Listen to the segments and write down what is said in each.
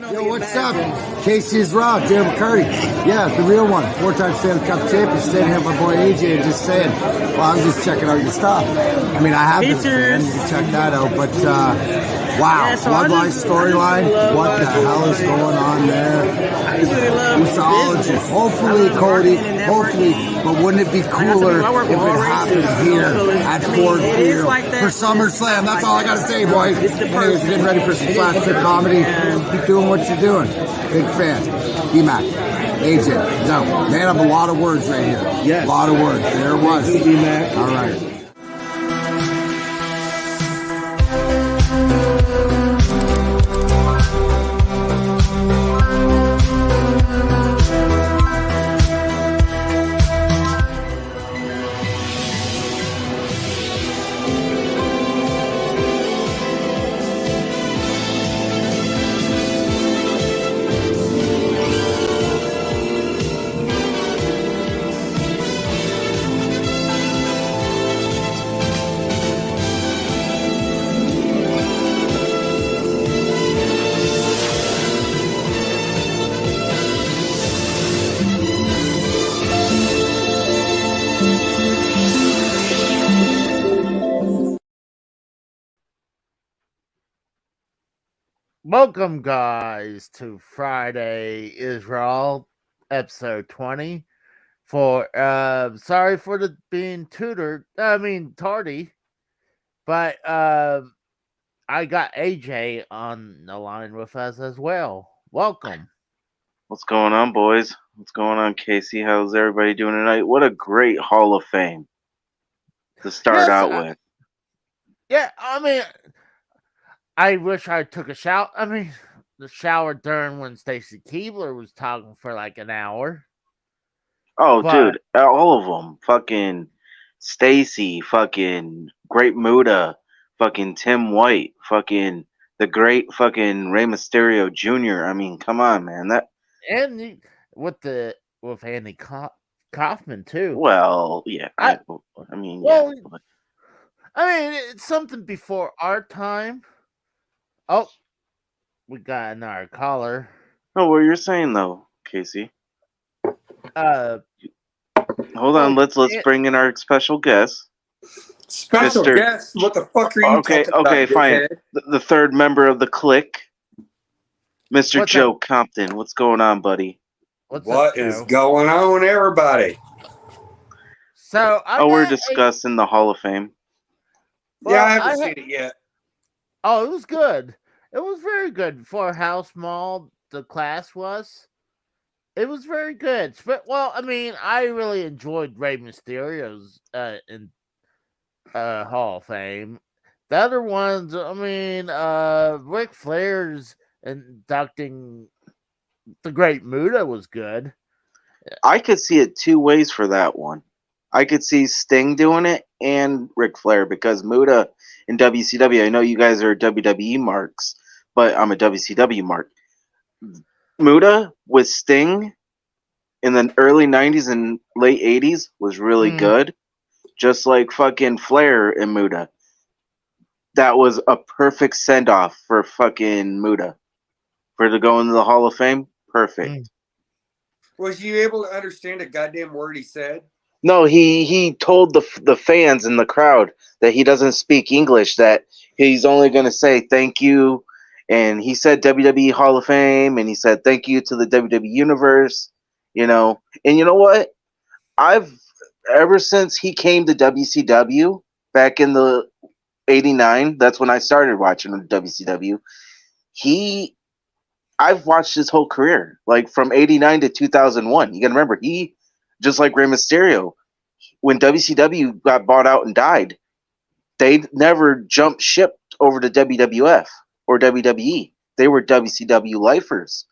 Yo, what's up? Casey's Raw, Dan McCarty. Yeah, the real one. 4-time Stanley Cup champion. Standing here with my boy AJ and just saying, well, I'm just checking out your stuff. I mean, I have been a fan. You can check that out. But, wow. Bloodline storyline. What the hell is going on there? Mythology. Hopefully, Cody. Hopefully. But wouldn't it be cooler if it happened here at Ford Field for SummerSlam? That's all I got to say, boy. Anyways, getting ready for some slapstick comedy. Keep doing what you're doing. Big fan. D-Mac. AJ. No. Man, I have a lot of words right here. Yes. A lot of words. There it was. D-Mac. All right. Welcome, guys, to Friday is Raw, episode 20. Sorry for the being tardy, but I got AJ on the line with us as well. Welcome. What's going on, boys? What's going on, Casey? How's everybody doing tonight? What a great Hall of Fame to start out with. Yeah, I mean, I wish I took a shower. I mean, the shower during when Stacy Keibler was talking for like an hour. Oh, dude, all of them. Fucking Stacy, fucking Great Muta, fucking Tim White, fucking the great fucking Rey Mysterio Jr. I mean, come on, man. And with Andy Kaufman too. Well, yeah. I mean, it's something before our time. Oh, we got another caller. Oh, what you're saying though, Casey? Hold on, let's bring in our special guest. Special guest? What the fuck are you talking about? Okay, fine. The third member of the clique, Mr. Joe Compton. What's going on, buddy? What is going on, everybody? So we're discussing the Hall of Fame. Well, yeah, I haven't seen it yet. Oh, it was good. It was very good for how small the class was. It was very good. Well, I mean, I really enjoyed Rey Mysterio's in Hall of Fame. The other ones, I mean, Ric Flair's inducting the Great Muta was good. I could see it two ways for that one. I could see Sting doing it and Ric Flair because Muta in WCW, I know you guys are WWE marks, but I'm a WCW mark. Muta with Sting in the early 90s and late 80s was really good. Just like fucking Flair and Muta. That was a perfect send-off for fucking Muta. For to go into the Hall of Fame, perfect. Was you able to understand a goddamn word he said? No, he told the fans in the crowd that he doesn't speak English, that he's only going to say thank you. And he said WWE Hall of Fame, and he said thank you to the WWE Universe, you know. And you know what? Ever since he came to WCW back in the 89, that's when I started watching WCW. I've watched his whole career, like from 89 to 2001. You got to remember, he, just like Rey Mysterio, when WCW got bought out and died, they never jumped ship over to WWF or WWE. They were WCW lifers.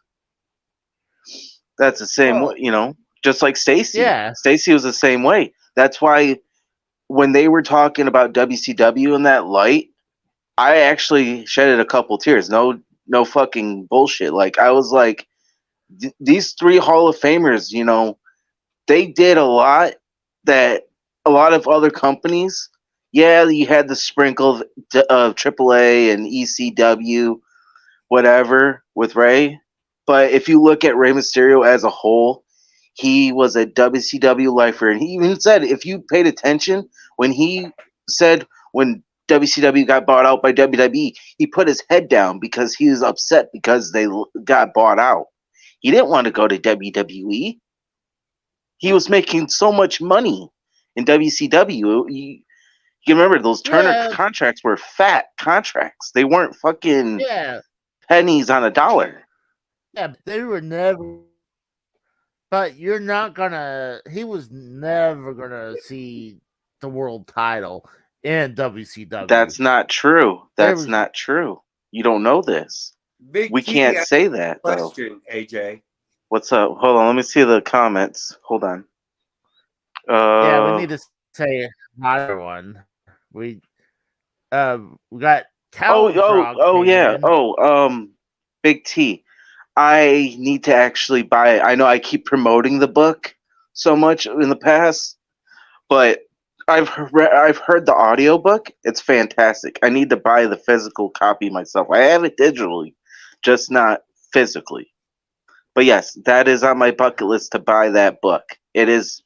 That's the same way, you know, just like Stacy. Yeah. Stacy was the same way. That's why when they were talking about WCW in that light, I actually shedded a couple tears. No fucking bullshit. Like, I was like, these three Hall of Famers, you know, they did a lot that a lot of other companies, yeah, you had the sprinkle of AAA and ECW, whatever with Rey. But if you look at Rey Mysterio as a whole, he was a WCW lifer. And he even said, if you paid attention, when he said when WCW got bought out by WWE, he put his head down because he was upset because they got bought out. He didn't want to go to WWE. He was making so much money in WCW. You remember those Turner Yeah. contracts were fat contracts. They weren't fucking Yeah. pennies on a dollar. Yeah, but they were never. But you're not gonna. He was never gonna see the world title in WCW. That's not true. There That's was- not true. You don't know this. Big We T, can't I say that though. question, AJ. What's up? Hold on. Let me see the comments. Hold on. Yeah, we need to say another one. We got Talon Frog came yeah. in. Big T. I need to actually buy it. I know I keep promoting the book so much in the past, but I've heard the audiobook. It's fantastic. I need to buy the physical copy myself. I have it digitally, just not physically. But yes, that is on my bucket list to buy that book. It is,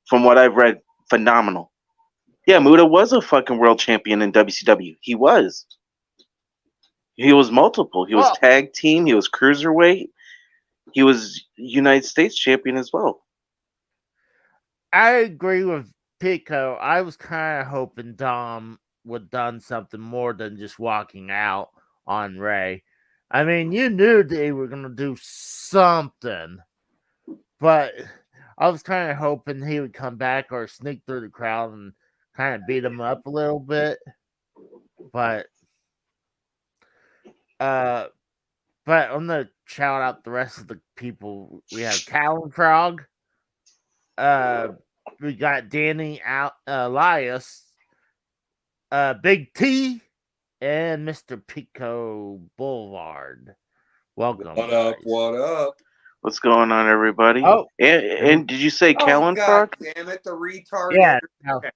from what I've read, phenomenal. Yeah, Muda was a fucking world champion in WCW. He was. He was multiple. He was Well- tag team. He was cruiserweight. He was United States champion as well. I agree with Pico. I was kind of hoping Dom would done something more than just walking out on Ray. I mean, you knew they were gonna do something, but I was kind of hoping he would come back or sneak through the crowd and kind of beat him up a little bit. But I'm gonna shout out the rest of the people. We have Talon Frog. We got Danny Elias, Big T, and Mr. Pico Boulevard. Welcome. What up? guys. What up? What's going on, everybody? Oh, and did you say Oh, Callan God Frog? damn it, the retard. yeah. Okay.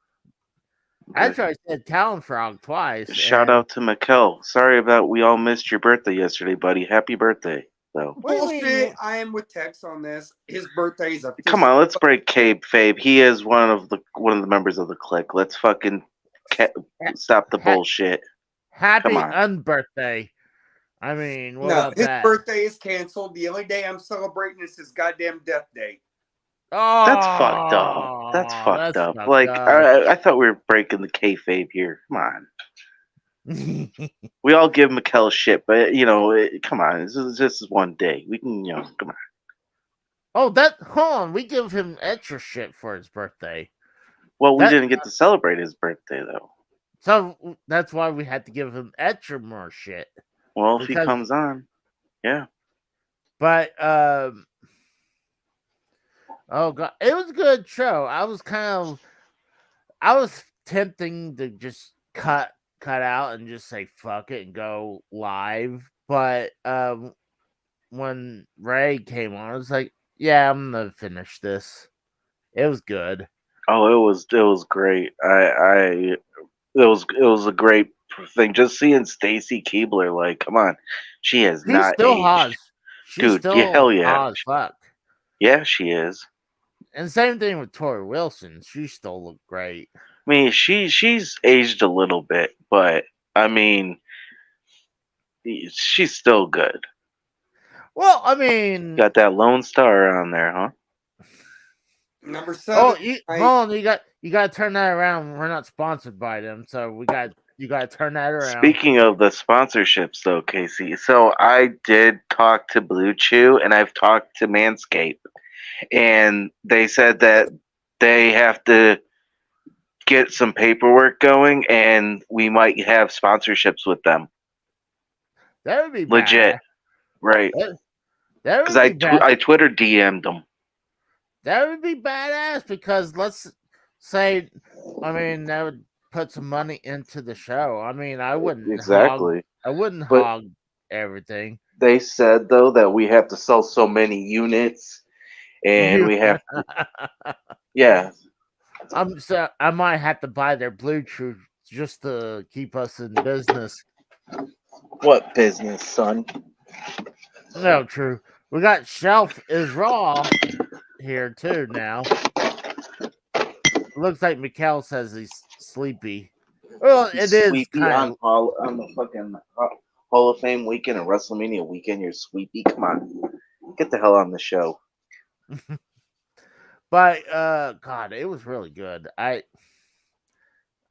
Actually, I said Talon Frog twice. Shout out to Mikkel. Sorry about we all missed your birthday yesterday, buddy. Happy birthday, though. What do you mean? Bullshit. I am with Tex on this. His birthday is officially. Come on, let's break Fabe. He is one of the members of the clique. Let's fucking stop the bullshit. Happy Come on. unbirthday. I mean, what No, about his that? birthday is canceled. The only day I'm celebrating is his goddamn death day. Oh, That's fucked up. That's fucked up. Like I thought we were breaking the kayfabe here. Come on. We all give Mikkel shit, but come on. This is one day. We can, come on. Oh, hold on. We give him extra shit for his birthday. Well, we didn't get to celebrate his birthday though. So that's why we had to give him extra more shit. Well, if he comes on, yeah. But oh god, it was a good show. I was tempting to just cut out and just say fuck it and go live. But when Ray came on, I was like, yeah, I'm gonna finish this. It was good. Oh, it was great. It was a great thing. Just seeing Stacy Keibler, like, come on, she has She's not still aged. hot. She's Dude, still yeah, hell yeah. hot as fuck. Yeah, she is. And same thing with Tori Wilson. She still looked great. I mean, she's aged a little bit, but I mean, she's still good. Well, I mean, Got that Lone Star on there, huh? Number 7. oh, hold on, you got to turn that around. We're not sponsored by them, so you got to turn that around. Speaking of the sponsorships, though, Casey, so I did talk to Blue Chew and I've talked to Manscaped, and they said that they have to get some paperwork going, and we might have sponsorships with them. That would be legit, bad. right? That Because would be bad. I Twitter DM'd them. That would be badass because let's say, I mean, that would put some money into the show. I mean, I wouldn't hog everything. They said though that we have to sell so many units, and we have yeah. I might have to buy their Bluetooth just to keep us in business. What business, son? No, true. We got Shelf is Raw here too now. Looks like Mikkel says he's sleepy. Well, it is Sweepy kind of. on the fucking Hall of Fame weekend and WrestleMania weekend. You're sweepy. Come on, get the hell on the show. But God, it was really good. I,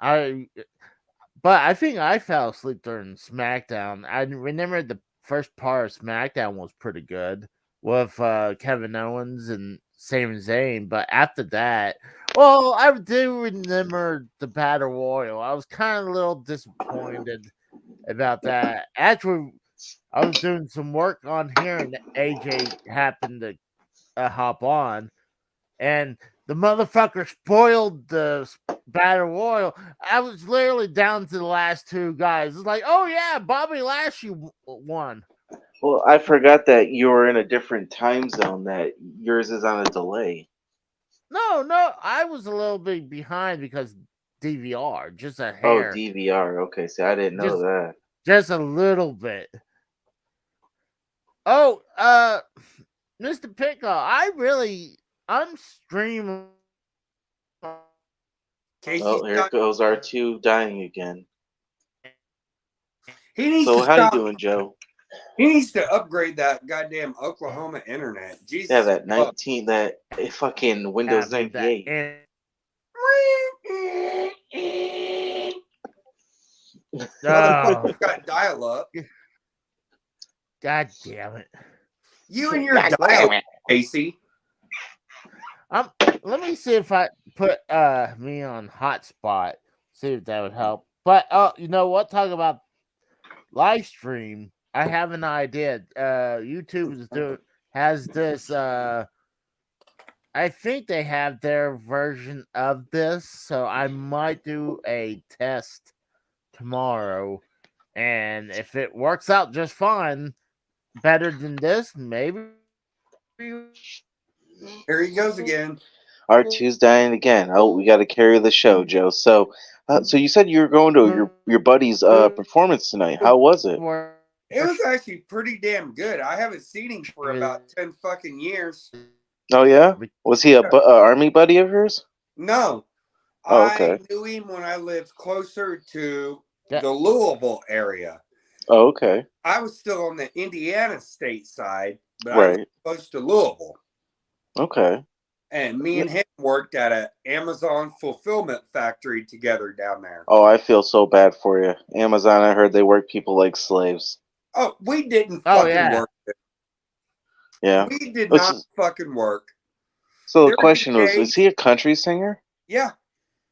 but I think I fell asleep during SmackDown. I remember the first part of SmackDown was pretty good with Kevin Owens and Sami Zayn, but after that, well, I do remember the Battle Royal. I was kind of a little disappointed about that. Actually, I was doing some work on here, and AJ happened to hop on, and the motherfucker spoiled the Battle Royal. I was literally down to the last two guys. It's like, oh yeah, Bobby Lashley won. Well, I forgot that you were in a different time zone. That yours is on a delay. No, I was a little bit behind because DVR, just a Oh, hair, DVR. Okay, see, I didn't know just that. just a little bit. Oh, Mr. Pickle, I'm streaming. Casey's Oh, here got, goes R2 dying again. he needs So to how you stop. doing, Joe? He needs to upgrade that goddamn Oklahoma internet. Jesus. Yeah, that fuck. 19, that fucking Windows Having that 98. in Motherfucker's got dial up. God damn it. You and your dial up, Casey. Let me see if I put me on hotspot. See if that would help. But you know what? Talk about live stream. I have an idea. YouTube has this. I think they have their version of this, so I might do a test tomorrow. And if it works out just fine, better than this, maybe. Here he goes again. R2's dying again. Oh, we got to carry the show, Joe. So, so you said you were going to your buddy's performance tonight. How was it? It was actually pretty damn good. I haven't seen him for about 10 fucking years. Oh yeah, was he a army buddy of yours? No. Oh, okay. I knew him when I lived closer to the Louisville area. Oh, okay. I was still on the Indiana state side, but I Right. was close to Louisville. Okay. And me and him worked at an Amazon fulfillment factory together down there. Oh, I feel so bad for you. Amazon, I heard they work people like slaves. Oh, we didn't fucking work. Yeah. We did not fucking work. So the question was, is he a country singer? Yeah.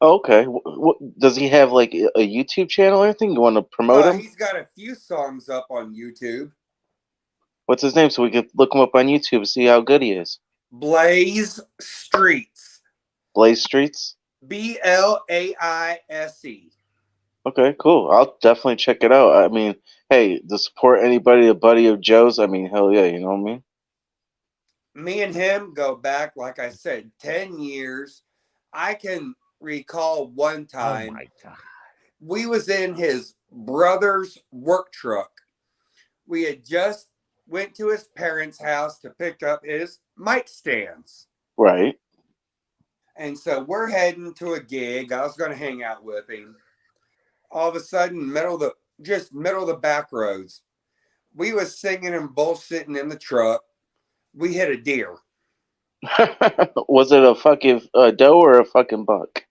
Oh, okay. What does he have, like a YouTube channel or anything? You want to promote him? He's got a few songs up on YouTube. What's his name so we could look him up on YouTube and see how good he is? Blaze Streets. Blaze Streets? BLAISE. Okay, cool. I'll definitely check it out. I mean, hey, to support anybody, a buddy of Joe's, I mean, hell yeah, you know what I mean? Me and him go back, like I said, 10 years. I can recall one time. Oh my God. We was in his brother's work truck. We had just went to his parents' house to pick up his mic stands. Right. And so we're heading to a gig. I was going to hang out with him. All of a sudden, middle of the back roads, we was singing and bullshitting in the truck. We hit a deer. Was it a fucking doe or a fucking buck?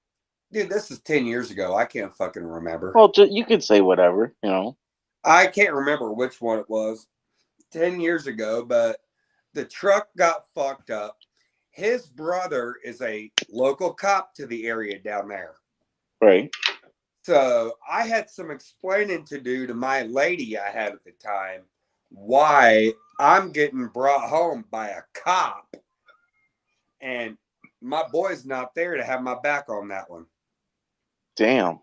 Dude, this is 10 years ago. I can't fucking remember. Well, you can say whatever, you know. I can't remember which one it was 10 years ago, but the truck got fucked up. His brother is a local cop to the area down there. Right. So I had some explaining to do to my lady I had at the time why I'm getting brought home by a cop. And my boy's not there to have my back on that one. Damn.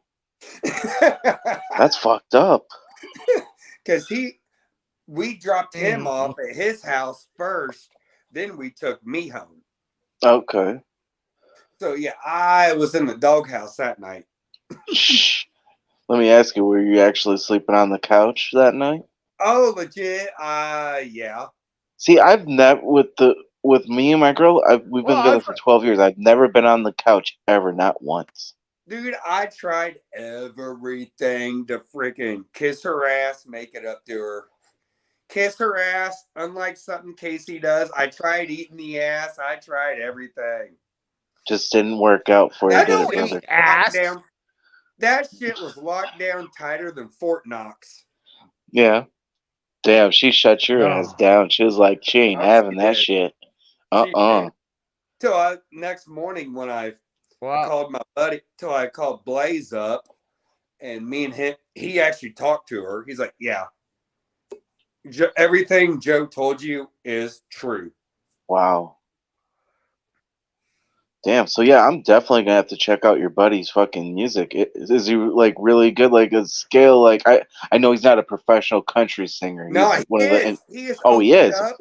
That's fucked up. Because we dropped him off at his house first, then we took me home. Okay. So yeah, I was in the doghouse that night. Let me ask you, were you actually sleeping on the couch that night? Oh, legit. Yeah. See, I've never with me and my girl. We've been Well, together for 12 years. I've never been on the couch ever, not once. Dude, I tried everything to freaking kiss her ass, make it up to her. Kiss her ass, unlike something Casey does. I tried eating the ass. I tried everything. Just didn't work out for you, I did don't it, eat brother? ass. Down. That shit was locked down tighter than Fort Knox. Yeah. Damn, she shut your ass down. She was like, she ain't having that shit. She did. Uh-uh. Till next morning when I called my buddy, till I called Blaze up, and me and him, he actually talked to her. He's like, yeah, everything Joe told you is true. Wow. Damn. So yeah, I'm definitely gonna have to check out your buddy's fucking music. Is he like really good? Like a scale? Like I know he's not a professional country singer. No, He's one of the. he is. Oh, he is. Up.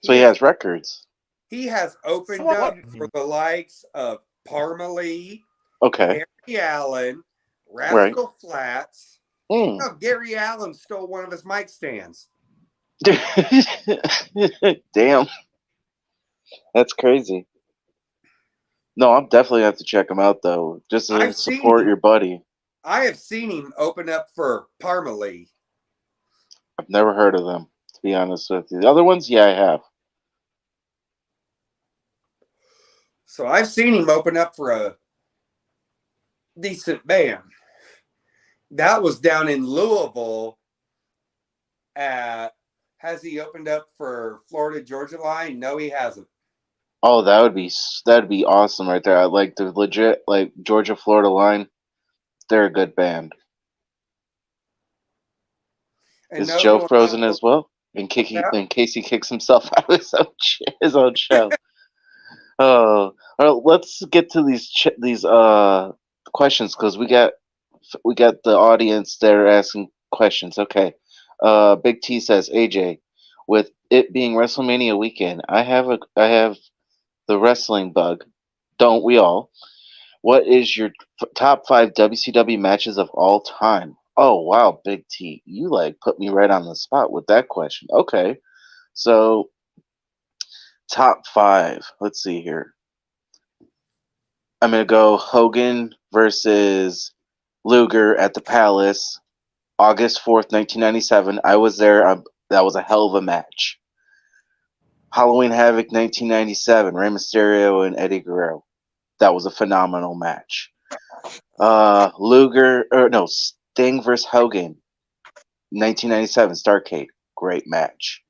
So he has records. He has opened up for the likes of Parmalee, Okay. Gary Allen, Rascal Flatts. Mm. No, Gary Allen stole one of his mic stands. Damn. That's crazy. No, I'm definitely gonna have to check him out though, just to support your buddy. I have seen him open up for Parmalee. I've never heard of them, to be honest with you. The other ones, yeah, I have. So I've seen him open up for a decent band. That was down in Louisville. Has he opened up for Florida Georgia Line? No, he hasn't. Oh, that'd be awesome right there. I like the legit like Georgia Florida line. They're a good band. And is Joe frozen as well? In case he kicks himself out of his own show. Oh, let's get to these questions because we got the audience there asking questions. Okay, Big T says, AJ, with it being WrestleMania weekend, I have the wrestling bug. Don't we all? What is your top 5 WCW matches of all time? Oh wow, Big T, you like put me right on the spot with that question. Okay, so top 5. Let's see here. I'm gonna go Hogan versus Luger at the Palace, August 4th, 1997. I was there. That was a hell of a match. Halloween Havoc 1997, Rey Mysterio and Eddie Guerrero. That was a phenomenal match. Sting versus Hogan, 1997, Starrcade. Great match.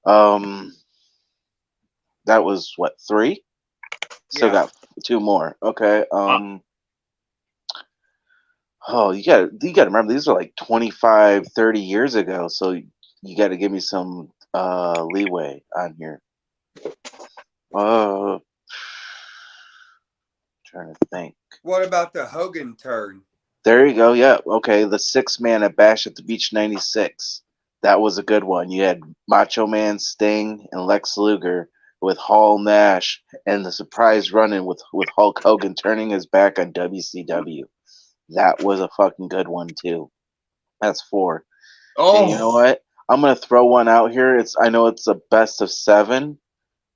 That was what, 3? Still got 2 more. Okay. Oh, you got to remember these are like 25, 30 years ago, so you got to give me some leeway on here. Trying to think. What about the Hogan turn? There you go. Yeah. Okay. The 6-man at Bash at the Beach 96. That was a good one. You had Macho Man, Sting, and Lex Luger with Hall Nash and the surprise run-in with Hulk Hogan turning his back on WCW. That was a fucking good one too. That's 4. Oh, and you know what? I'm gonna throw one out here. I know it's a best of 7,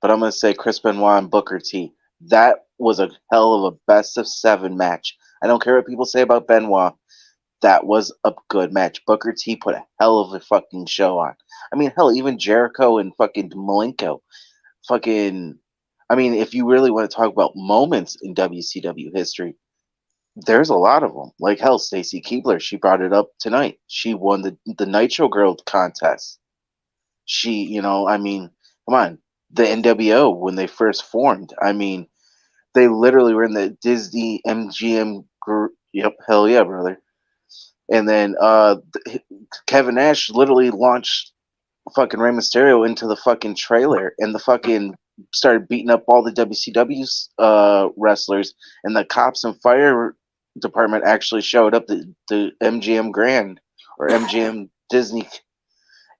but I'm gonna say Chris Benoit and Booker T. That was a hell of a best of 7 match. I don't care what people say about Benoit. That was a good match. Booker T put a hell of a fucking show on. I mean, hell, even Jericho and fucking Malenko. I mean, if you really want to talk about moments in WCW history, there's a lot of them. Like, hell, Stacy Keibler, she brought it up tonight. She won the Nitro Girl contest. I mean, come on. The NWO, when they first formed, I mean, they literally were in the Disney MGM group. Yep, hell yeah, brother. And then Kevin Nash literally launched fucking Rey Mysterio into the fucking trailer and the fucking started beating up all the WCW wrestlers, and the cops and fire department actually showed up the MGM Grand or MGM Disney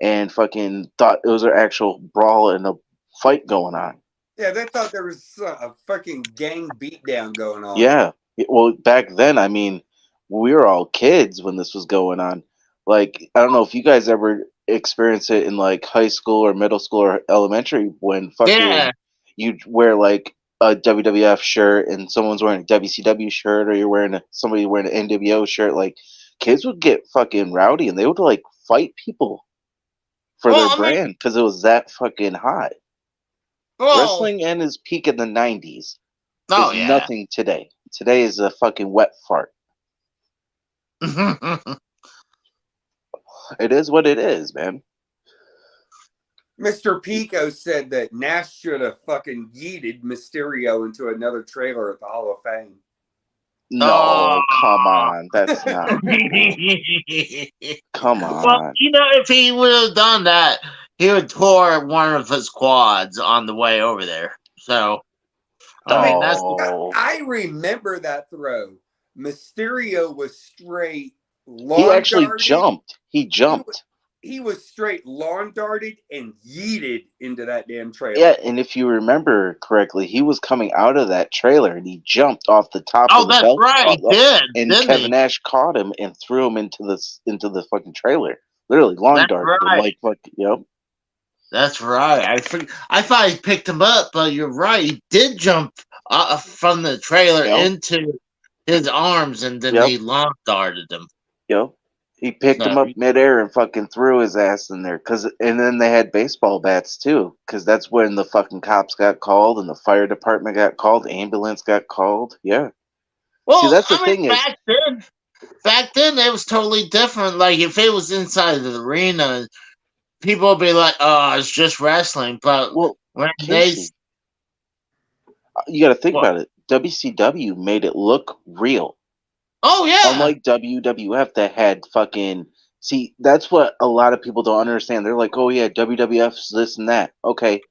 and fucking thought it was an actual brawl and a fight going on. Yeah, they thought there was a fucking gang beatdown going on. Yeah. Well, back then, I mean, we were all kids when this was going on. Like, I don't know if you guys ever experience it in like high school or middle school or elementary when fucking you wear like a WWF shirt and someone's wearing a WCW shirt, or you're wearing somebody wearing an NWO shirt. Like kids would get fucking rowdy and they would like fight people for their brand because it was that fucking hot. Wrestling in its peak in the 90s is nothing today. Today is a fucking wet fart. It is what it is, man. Mr. Pico said that Nash should have fucking yeeted Mysterio into another trailer at the Hall of Fame. No, come on. That's not. Come on. Well, if he would have done that, he would tore one of his quads on the way over there. So, I remember that throw. Mysterio was straight lawn He actually darted. jumped. He jumped. He was straight lawn darted and yeeted into that damn trailer. Yeah, and if you remember correctly, he was coming out of that trailer and he jumped off the top of the belt. Oh, that's right. He did. And Kevin Nash caught him and threw him into the fucking trailer. Literally lawn darted him like fucking, yep. That's right. I thought he picked him up, but you're right. He did jump from the trailer into his arms, and then he lawn darted him. Yep. He picked him up midair and fucking threw his ass in there. And then they had baseball bats too, because that's when the fucking cops got called and the fire department got called, the ambulance got called. Yeah. Well, see, that's the thing back then it was totally different. Like if it was inside of the arena, people would be like, "Oh, it's just wrestling." But when Casey, you got to think about it. WCW made it look real. Oh yeah. Unlike WWF that had fucking that's what a lot of people don't understand. They're like, oh yeah, WWF's this and that. Okay.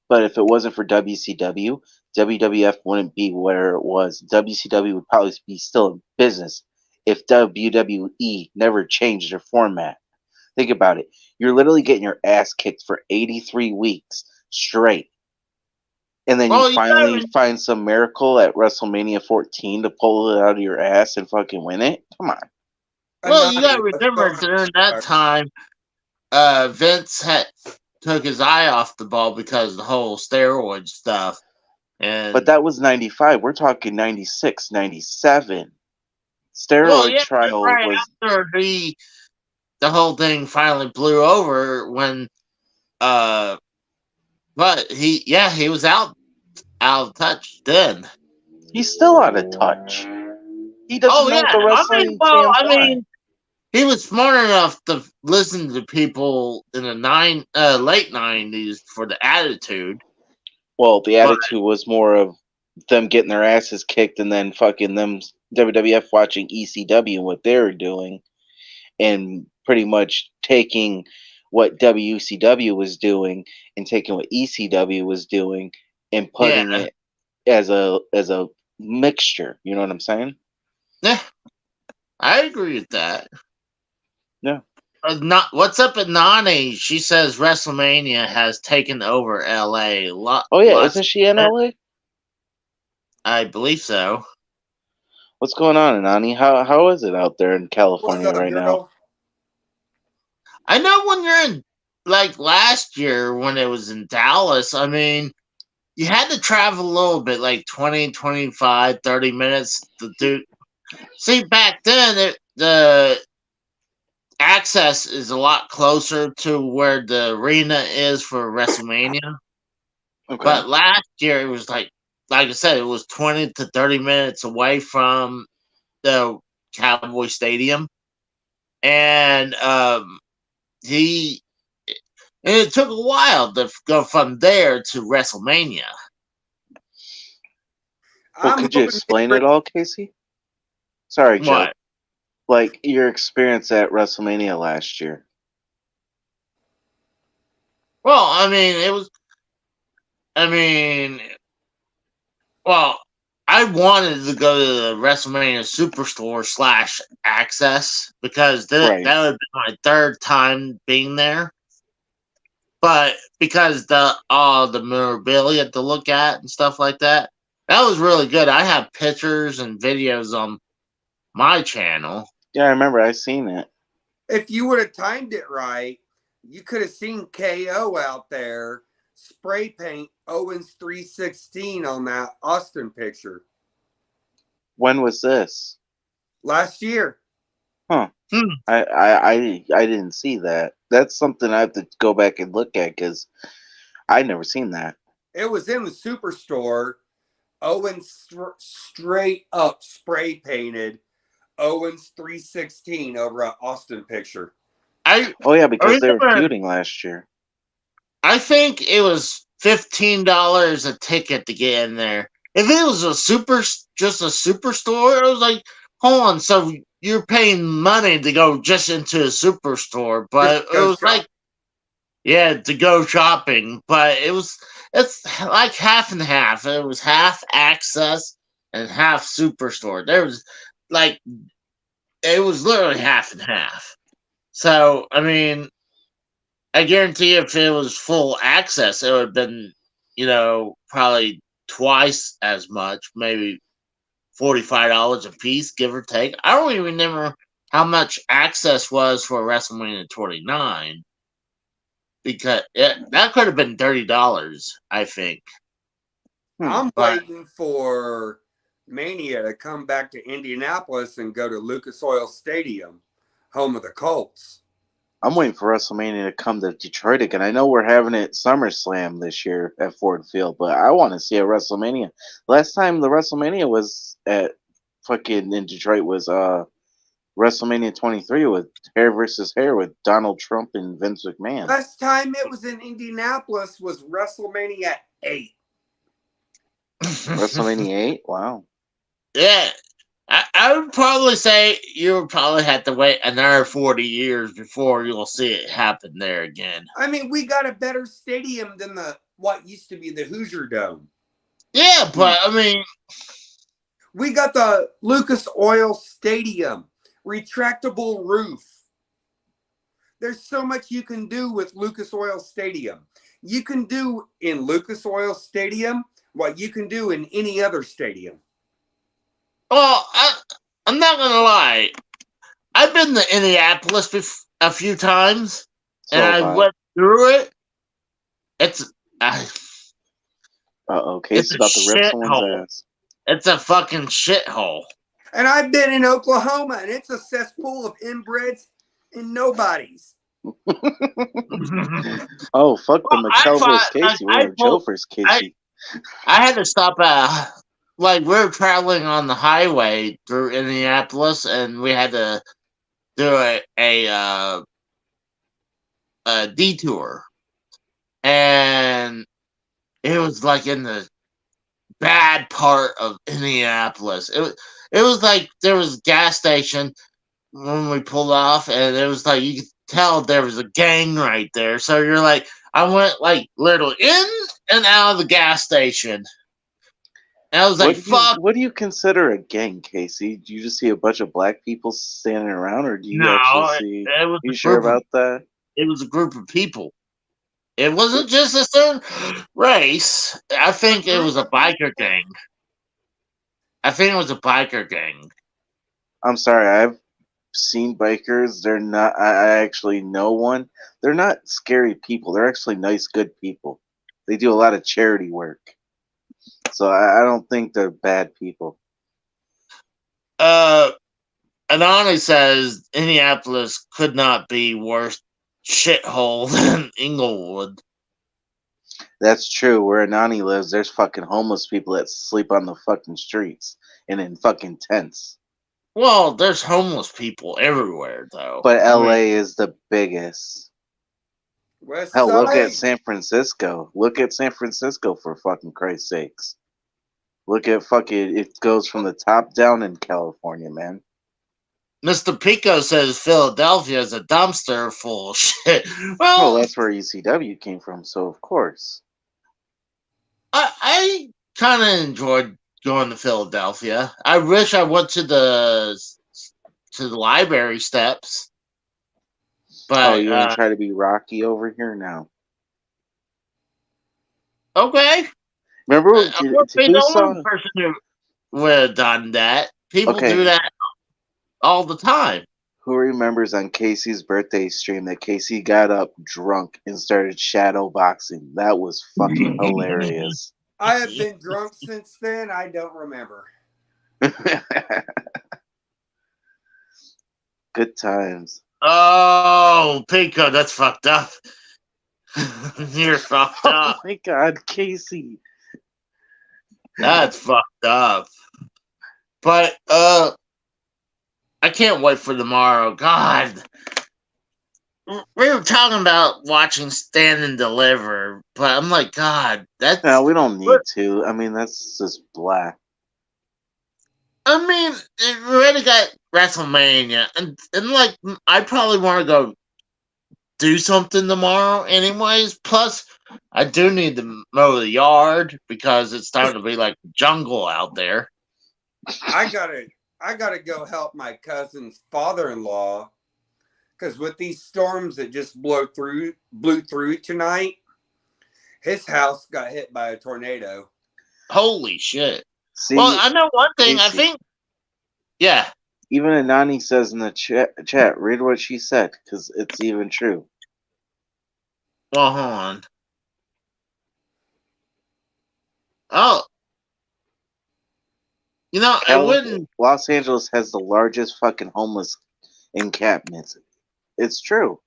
But if it wasn't for WCW, WWF wouldn't be where it was. WCW would probably be still in business if WWE never changed their format. Think about it. You're literally getting your ass kicked for 83 weeks straight. And then you finally find some miracle at WrestleMania 14 to pull it out of your ass and fucking win it? Come on. Well, you gotta remember during that time, Vince took his eye off the ball because of the whole steroid stuff. But that was 95. We're talking 96, 97. Steroid trial was after the whole thing finally blew over when but he was out of touch then. He's still out of touch. He doesn't know the wrestling. He was smart enough to listen to people in the late 90s for the attitude. Well, the attitude was more of them getting their asses kicked and then fucking them WWF watching ECW and what they were doing and pretty much taking what WCW was doing and taking what ECW was doing and putting it as a mixture. You know what I'm saying? Yeah, I agree with that. Yeah. What's up at Nani? She says WrestleMania has taken over LA. Isn't she in LA? I believe so. What's going on, Nani? How is it out there in California right now? I know when you're in, like last year when it was in Dallas, I mean, you had to travel a little bit, like 20, 25, 30 minutes to do. See, back then, the access is a lot closer to where the arena is for WrestleMania. Okay. But last year, it was like I said, it was 20 to 30 minutes away from the Cowboy Stadium. And it took a while to go from there to WrestleMania. Well, could you explain it all, Casey? Sorry, Joe. What? Like your experience at WrestleMania last year. Well, I wanted to go to the WrestleMania Superstore / Access because that would have been my third time being there. But because all the memorabilia to look at and stuff like that, that was really good. I have pictures and videos on my channel. Yeah, I remember. I seen it. If you would have timed it right, you could have seen KO out there spray paint Owens 316 on that Austin picture When was this? last year. Huh. I didn't see that. That's something I have to go back and look at because I never seen that. It was in the Superstore. Owens straight up spray painted Owens 316 over an Austin picture. Oh yeah, because they were feuding last year. I think it was $15 a ticket to get in there. If it was just a superstore, it was like, hold on, so you're paying money to go just into a superstore, but it was like, yeah, to go shopping, but it's like half and half. It was half access and half superstore. There was like, it was literally half and half. So, I mean, I guarantee if it was full access, it would have been, probably twice as much, maybe $45 a piece, give or take. I don't even remember how much access was for WrestleMania 29 because that could have been $30, I think. I'm waiting for Mania to come back to Indianapolis and go to Lucas Oil Stadium, home of the Colts. I'm waiting for WrestleMania to come to Detroit again. I know we're having it SummerSlam this year at Ford Field, but I want to see a WrestleMania. Last time the WrestleMania was at fucking in Detroit was WrestleMania 23 with hair versus hair with Donald Trump and Vince McMahon. Last time it was in Indianapolis was WrestleMania 8. WrestleMania 8? Wow. Yeah. I would probably say you would probably have to wait another 40 years before you'll see it happen there again. I mean, we got a better stadium than what used to be the Hoosier Dome. Yeah, but I mean, we got the Lucas Oil Stadium, retractable roof. There's so much you can do with Lucas Oil Stadium. You can do in Lucas Oil Stadium what you can do in any other stadium. Well, I'm not gonna lie. I've been to Indianapolis a few times, and I went through it. It's Casey's it's about to rip someone's ass. It's a fucking shithole. And I've been in Oklahoma, and it's a cesspool of inbreds and nobodies. Oh, fuck the McKell versus Casey. We're Joe versus Casey. I had to stop at. Like, we were traveling on the highway through Indianapolis, and we had to do a detour. And it was like in the bad part of Indianapolis. It was like there was a gas station when we pulled off, and it was like you could tell there was a gang right there. So you're like, I went like literally in and out of the gas station. And I was like, fuck. What do you consider a gang, Casey? Do you just see a bunch of black people standing around, or do you actually see... You sure about that? It was a group of people. It wasn't just a certain race. I think it was a biker gang. I'm sorry, I've seen bikers. They're not... I actually know one. They're not scary people. They're actually nice, good people. They do a lot of charity work. So I don't think they're bad people. Anani says Indianapolis could not be worse shithole than Inglewood. That's true. Where Anani lives, there's fucking homeless people that sleep on the fucking streets and in fucking tents. Well, there's homeless people everywhere, though. But LA is the biggest. Hell, look at San Francisco. Look at San Francisco, for fucking Christ's sakes. Look at fucking... It goes from the top down in California, man. Mr. Pico says Philadelphia is a dumpster full of shit. Well, that's where ECW came from, so of course. I kind of enjoyed going to Philadelphia. I wish I went to the library steps. But, you want to try to be Rocky over here now? Okay. Remember, I'm the only person who would have done that. People do that all the time. Who remembers on Casey's birthday stream that Casey got up drunk and started shadow boxing? That was fucking hilarious. I have been drunk since then. I don't remember. Good times. Oh, Pico, that's fucked up. You're fucked Oh up. my god, Casey. That's fucked up. But I can't wait for tomorrow. God. We were talking about watching Stand and Deliver, but I'm like, God, that's No, we don't need to. I mean, that's just blah. I mean, we already got WrestleMania, and like, I probably want to go do something tomorrow, anyways. Plus, I do need to mow the yard because it's starting to be like jungle out there. I gotta go help my cousin's father-in-law, because with these storms that just blew through tonight, his house got hit by a tornado. Holy shit! See, Well, I know one thing. Casey, I think, yeah. even Anani says in the chat, read what she said, because it's even true. Well, hold on. Oh, you know, I wouldn't. Los Angeles has the largest fucking homeless encampment. It's true.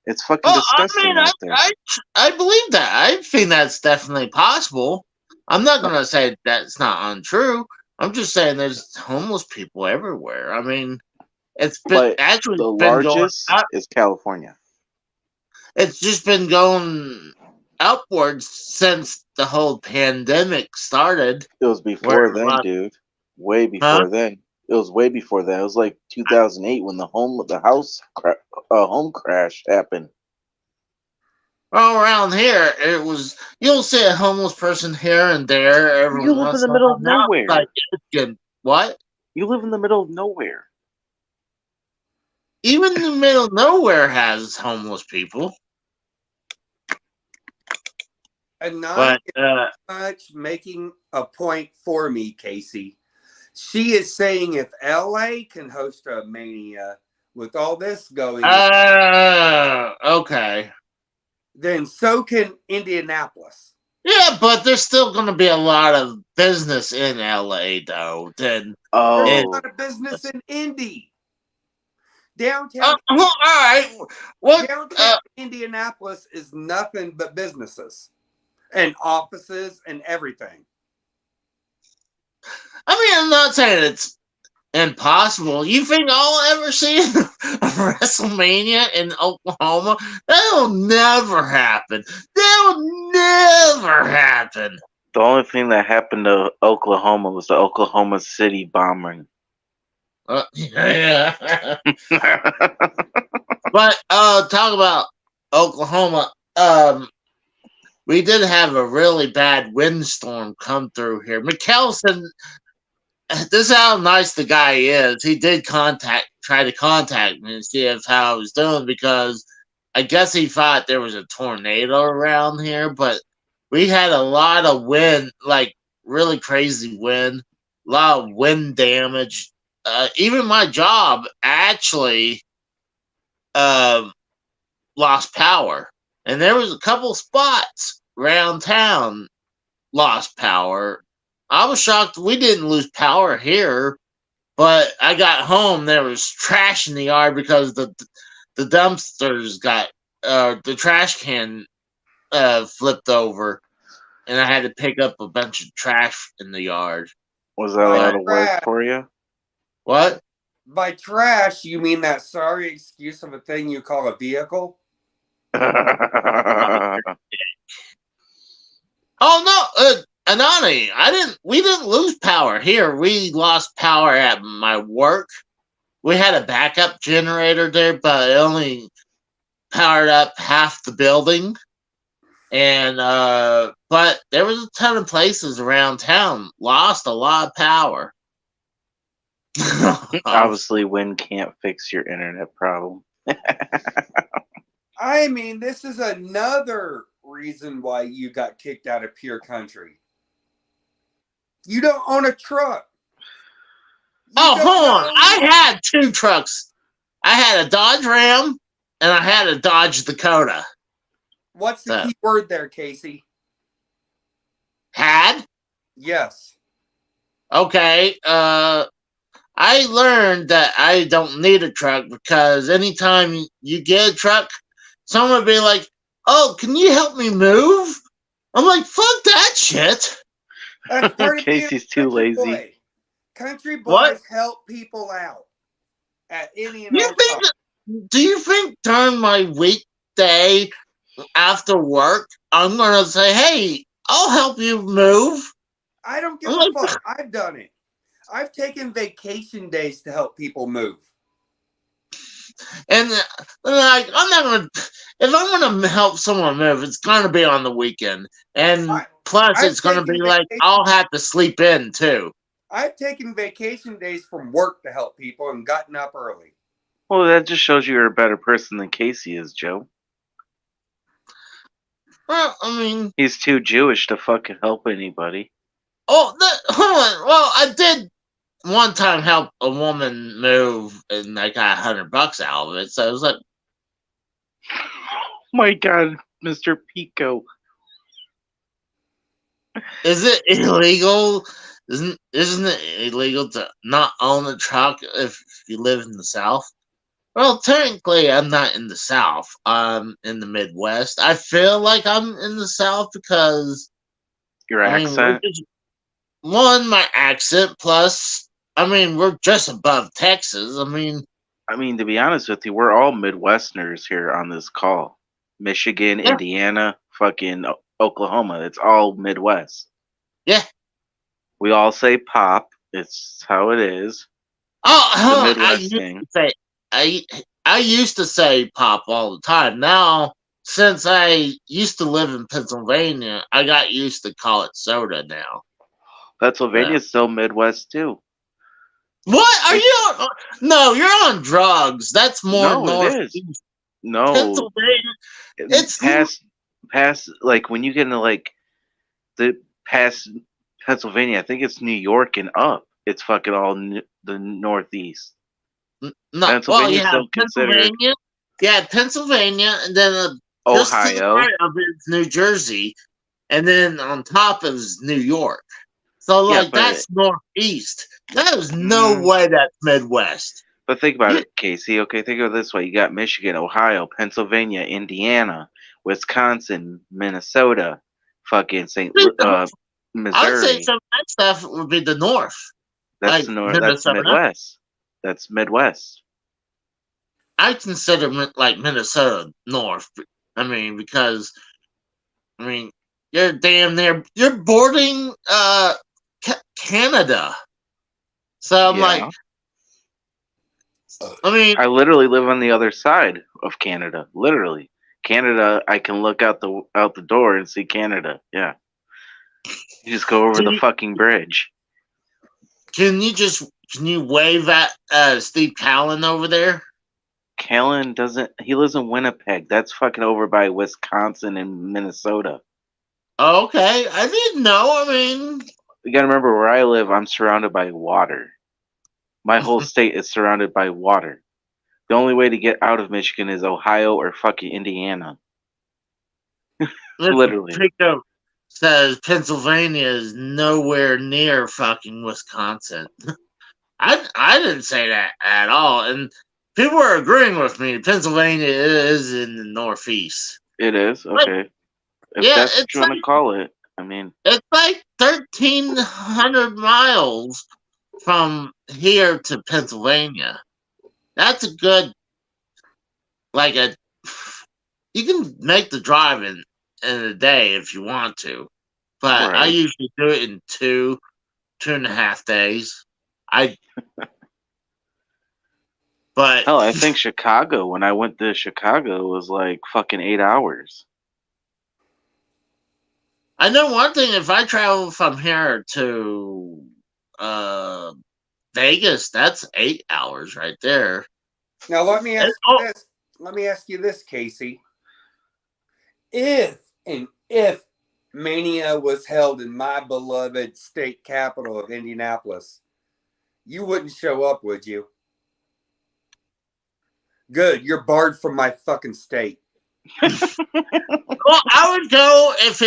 It's fucking disgusting out there. I believe that. I think that's definitely possible. I'm not going to say that's not untrue. I'm just saying there's homeless people everywhere. I mean, it's been actually the been largest going up. is California. It's just been going upwards since the whole pandemic started. It was before then, dude. Way before then. It was way before that. It was like 2008 when the home crash happened. Well, around here, it was. You'll see a homeless person here and there every You live once in the in a middle while. of nowhere. Like, what? You live in the middle of nowhere. Even the middle of nowhere has homeless people. And not much making a point for me, Casey. She is saying if LA can host a Mania with all this going on, okay. Then so can Indianapolis. Yeah, but there's still going to be a lot of business in LA, though. There's a lot of business in Indy. Downtown. All right. Downtown Indianapolis is nothing but businesses and offices and everything. I mean, I'm not saying it's impossible. You think I'll ever see a WrestleMania in Oklahoma? That'll never happen. That'll never happen. The only thing that happened to Oklahoma was the Oklahoma City bombing. Yeah. But talk about Oklahoma. We did have a really bad windstorm come through here. Mickelson, this is how nice the guy is. He did try to contact me and see how I was doing, because I guess he thought there was a tornado around here, but we had a lot of wind, like really crazy wind, a lot of wind damage. Even my job actually lost power. And there was a couple spots around town lost power. I was shocked we didn't lose power here, but I got home, there was trash in the yard because the dumpsters got the trash can flipped over, and I had to pick up a bunch of trash in the yard. Was that a lot of work for you? What? By trash, you mean that sorry excuse of a thing you call a vehicle? Oh no, Anani, we didn't lose power here. We lost power at my work. We had a backup generator there, but it only powered up half the building. And but there was a ton of places around town lost a lot of power. Obviously, wind can't fix your internet problem. I mean, this is another reason why you got kicked out of Pure Country. You don't own a truck. Hold on. I had 2 trucks I had a Dodge Ram and I had a Dodge Dakota. What's the key word there, Casey? Had? Yes. Okay. I learned that I don't need a truck because anytime you get a truck, someone would be like, "Oh, can you help me move?" I'm like, "Fuck that shit." That's part of being Casey's a too country lazy. boy. Country What? boys help people out at any and You all think? times. Do you think during my weekday after work, I'm gonna say, "Hey, I'll help you move"? I don't give I'm a like, fuck. I've done it. I've taken vacation days to help people move. and like, I'm not gonna. If I'm gonna help someone move, it's gonna be on the weekend, and plus, I've it's gonna be taken like vacation- I'll have to sleep in too. I've taken vacation days from work to help people and gotten up early. Well, that just shows you're a better person than Casey is, Joe. Well, I mean, He's too Jewish to fucking help anybody. hold on. Well, I did one time help a woman move, and I got $100 out of it. So it was like, My God, Mr. Pico. is it illegal? Isn't it illegal to not own a truck if you live in the South? Well, technically, I'm not in the South. I'm in the Midwest. I feel like I'm in the South because Your I mean, accent? my accent. Plus, I mean, we're just above Texas. I mean, to be honest with you, we're all Midwesterners here on this call. Michigan, Yeah. Indiana, fucking Oklahoma. It's all Midwest. Yeah. We all say pop. It's how it is. Oh, The hold on. Midwest thing. I used to say pop all the time. Now, since I used to live in Pennsylvania, I got used to call it soda now. Pennsylvania's still Midwest too. What are you on? No, you're on drugs. That's more No, north. it is. No, Pennsylvania. It's past like when you get into like the past Pennsylvania. I think it's New York and up. It's fucking all the Northeast. no. Well, Pennsylvania's you have still considered Pennsylvania. Yeah, Pennsylvania, and then just to the Ohio. right of it is New Jersey, and then on top is New York. So, Yeah, like, that's northeast. There's no way that's Midwest. But think about it, Casey. Okay, think of it this way: you got Michigan, Ohio, Pennsylvania, Indiana, Wisconsin, Minnesota, fucking I would Missouri. say some of that stuff would be the north. That's like the north. That's Minnesota. Midwest. That's Midwest. I consider like Minnesota north. I mean, because you're damn near you're boarding Canada. So I'm like, I literally live on the other side of Canada. Literally, Canada. I can look out the door and see Canada. Yeah, you just go over the fucking bridge. Can you wave at Steve Callan over there? Callan doesn't. He lives in Winnipeg. That's fucking over by Wisconsin and Minnesota. Okay, I didn't know. I mean, you gotta remember where I live. I'm surrounded by water. My whole state is surrounded by water. The only way to get out of Michigan is Ohio or fucking Indiana. Literally. Pico says Pennsylvania is nowhere near fucking Wisconsin. I didn't say that at all, and people are agreeing with me. Pennsylvania is in the Northeast. It is okay. If that's what you want to call it, I mean, it's like 1,300 miles from here to Pennsylvania. That's a good, you can make the drive in a day if you want to, but I usually do it in 2.5 days. But hell, I think Chicago, when I went to Chicago, was like fucking 8 hours. I know one thing: if I travel from here to Vegas, that's 8 hours right there. Now let me ask you this. Let me ask you this, Casey. If Mania was held in my beloved state capital of Indianapolis, you wouldn't show up, would you? Good. You're barred from my fucking state. Well, I would go if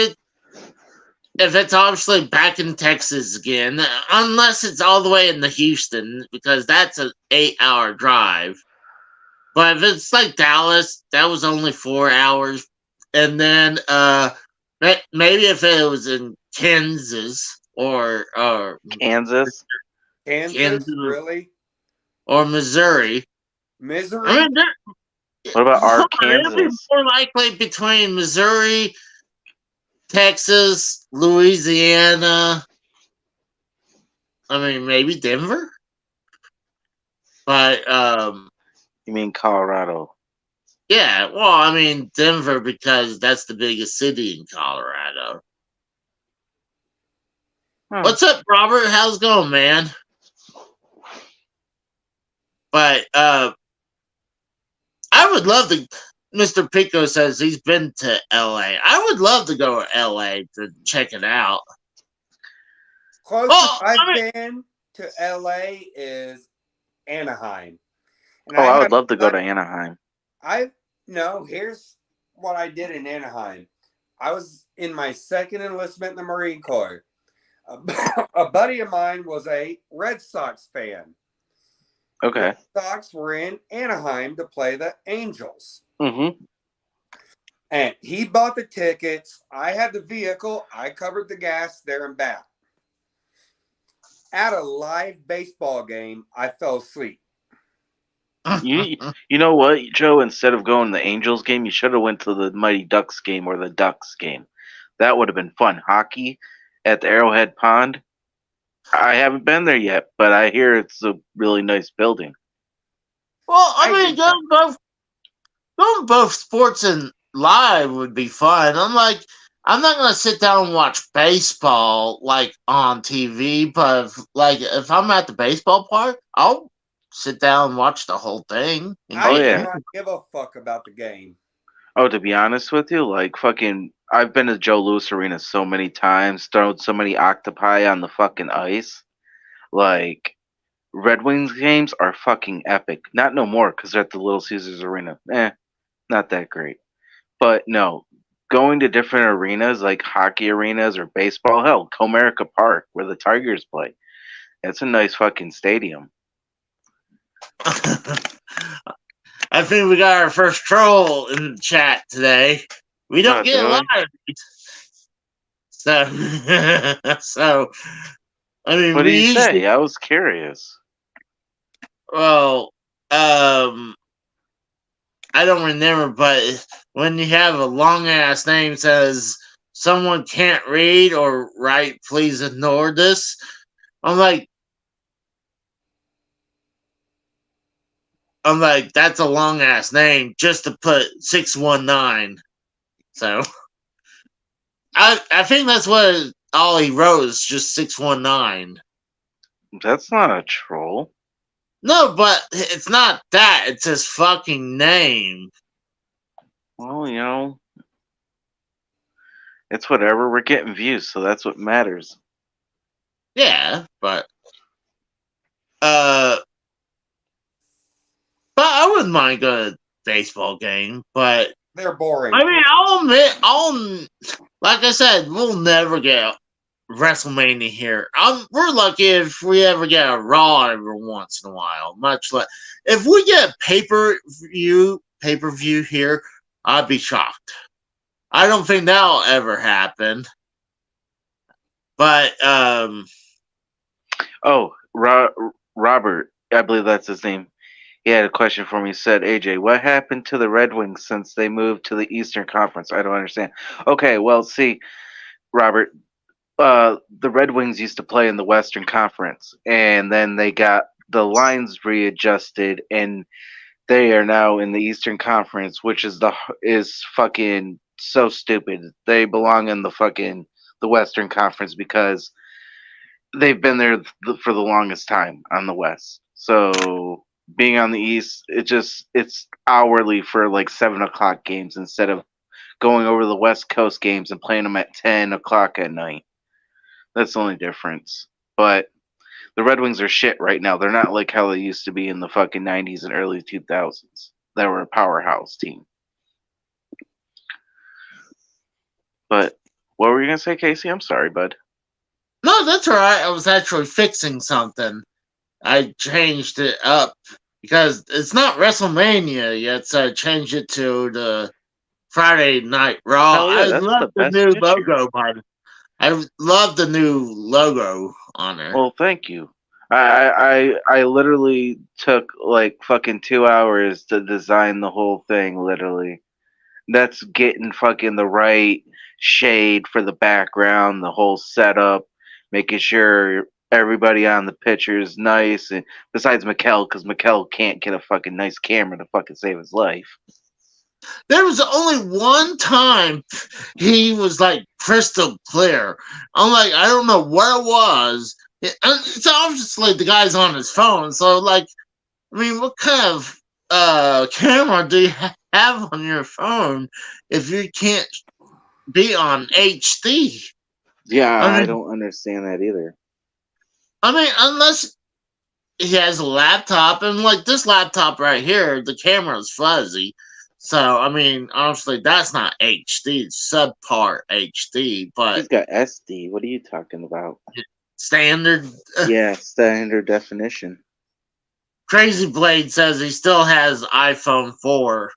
it's obviously back in Texas again, unless it's all the way into Houston, because that's an 8-hour drive. But if it's like Dallas, that was only 4 hours. And then maybe if it was in Kansas or Kansas. Kansas, really? or Missouri. Misery? I mean, What about it'd be Arkansas? more likely between Missouri, Texas, Louisiana. I mean, maybe Denver. But You mean Colorado? yeah, well, I mean Denver because that's the biggest city in Colorado. What's up, Robert? How's it going, man? But I would love to. Mr. Pico says he's been to LA. I would love to go to LA to check it out. Closest I've been to LA is Anaheim. And I would love to go to Anaheim. Here's what I did in Anaheim. I was in my second enlistment in the Marine Corps. A buddy of mine was a Red Sox fan. Okay. The Sox were in Anaheim to play the Angels. Mm-hmm. And he bought the tickets. I had the vehicle. I covered the gas there and back. At a live baseball game, I fell asleep. You know what, Joe? Instead of going to the Angels game, you should have went to the Mighty Ducks game or the Ducks game. That would have been fun. Hockey at the Arrowhead Pond. I haven't been there yet, but I hear it's a really nice building. Well, I mean, going both sports and live would be fun. I'm not gonna sit down and watch baseball like on TV, but if I'm at the baseball park, I'll sit down and watch the whole thing. I do not give a fuck about the game. Oh, to be honest with you, like fucking, I've been to Joe Louis Arena so many times, thrown so many octopi on the fucking ice. Like, Red Wings games are fucking epic. Not no more because they're at the Little Caesars Arena. Not that great. But no, going to different arenas like hockey arenas or baseball, hell, Comerica Park where the Tigers play. It's a nice fucking stadium. I think we got our first troll in the chat today. We don't get live. So I mean, what did he say? I was curious. Well, I don't remember, but when you have a long ass name says someone can't read or write, please ignore this. I'm like, that's a long ass name just to put 619. So I think that's what all he wrote is just 619. That's not a troll. No, but it's not that. It's his fucking name. Well, it's whatever. We're getting views, so that's what matters. Yeah, but I wouldn't mind going to a baseball game, but they're boring. I mean, I'll admit, like I said, we'll never get WrestleMania here. We're lucky if we ever get a Raw every once in a while. Much like if we get pay-per-view here, I'd be shocked. I don't think that'll ever happen. But Robert, I believe that's his name. He had a question for me. He said, AJ, what happened to the Red Wings since they moved to the Eastern Conference? I don't understand. Okay, well, see, Robert, the Red Wings used to play in the Western Conference, and then they got the lines readjusted, and they are now in the Eastern Conference, which is fucking so stupid. They belong in the Western Conference because they've been there for the longest time on the West. So being on the East, it's hourly for like 7 o'clock games instead of going over the West Coast games and playing them at 10 o'clock at night. That's the only difference. But the Red Wings are shit right now. They're not like how they used to be in the fucking 90s and early 2000s. that were a powerhouse team. But what were you gonna say, Casey? I'm sorry, bud. No, that's all right. I was actually fixing something. I changed it up because it's not WrestleMania yet, so I changed it to the Friday Night Raw. Hell yeah, I that's love the the best new shit here. logo, by I love the new logo on there. Well, thank you. I literally took like fucking 2 hours to design the whole thing. Literally, that's getting fucking the right shade for the background, the whole setup, making sure everybody on the picture is nice. And besides Mikkel, because Mikkel can't get a fucking nice camera to fucking save his life. There was only one time he was like crystal clear. I'm like, I don't know what it was. It's obviously the guy's on his phone, so like, I mean, what kind of camera do you have on your phone if you can't be on HD? Yeah, I I mean, don't understand that either. Unless he has a laptop, and like this laptop right here, the camera's fuzzy. So, I mean, honestly, that's not HD, it's subpar HD, but He's got SD. What are you talking about? standard. Yeah, standard definition. Crazy Blade says he still has iPhone 4.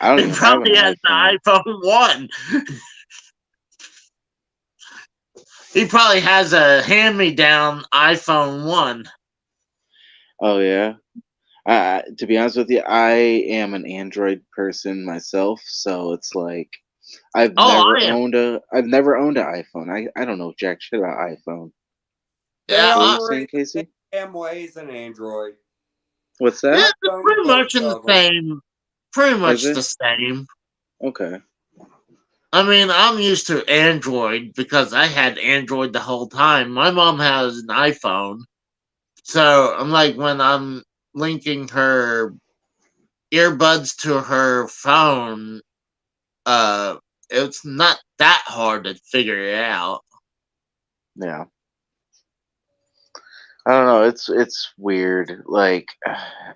I don't He even have probably an has iPhone. the iPhone 1. He probably has a hand-me-down iPhone 1. Oh yeah. To be honest with you, I am an Android person myself, so it's like I've Oh, never I am. owned an iPhone. I don't know jack shit about iPhone. They Yeah, What were you saying, operate the Casey? same way as an Android. What's yeah, that? they're iPhone, pretty both much in the of them. same. Pretty Is much it? the same. Okay. I mean, I'm used to Android because I had Android the whole time. My mom has an iPhone. So I'm like, when I'm linking her earbuds to her phone, it's not that hard to figure it out. Yeah. I don't know. It's weird. Like,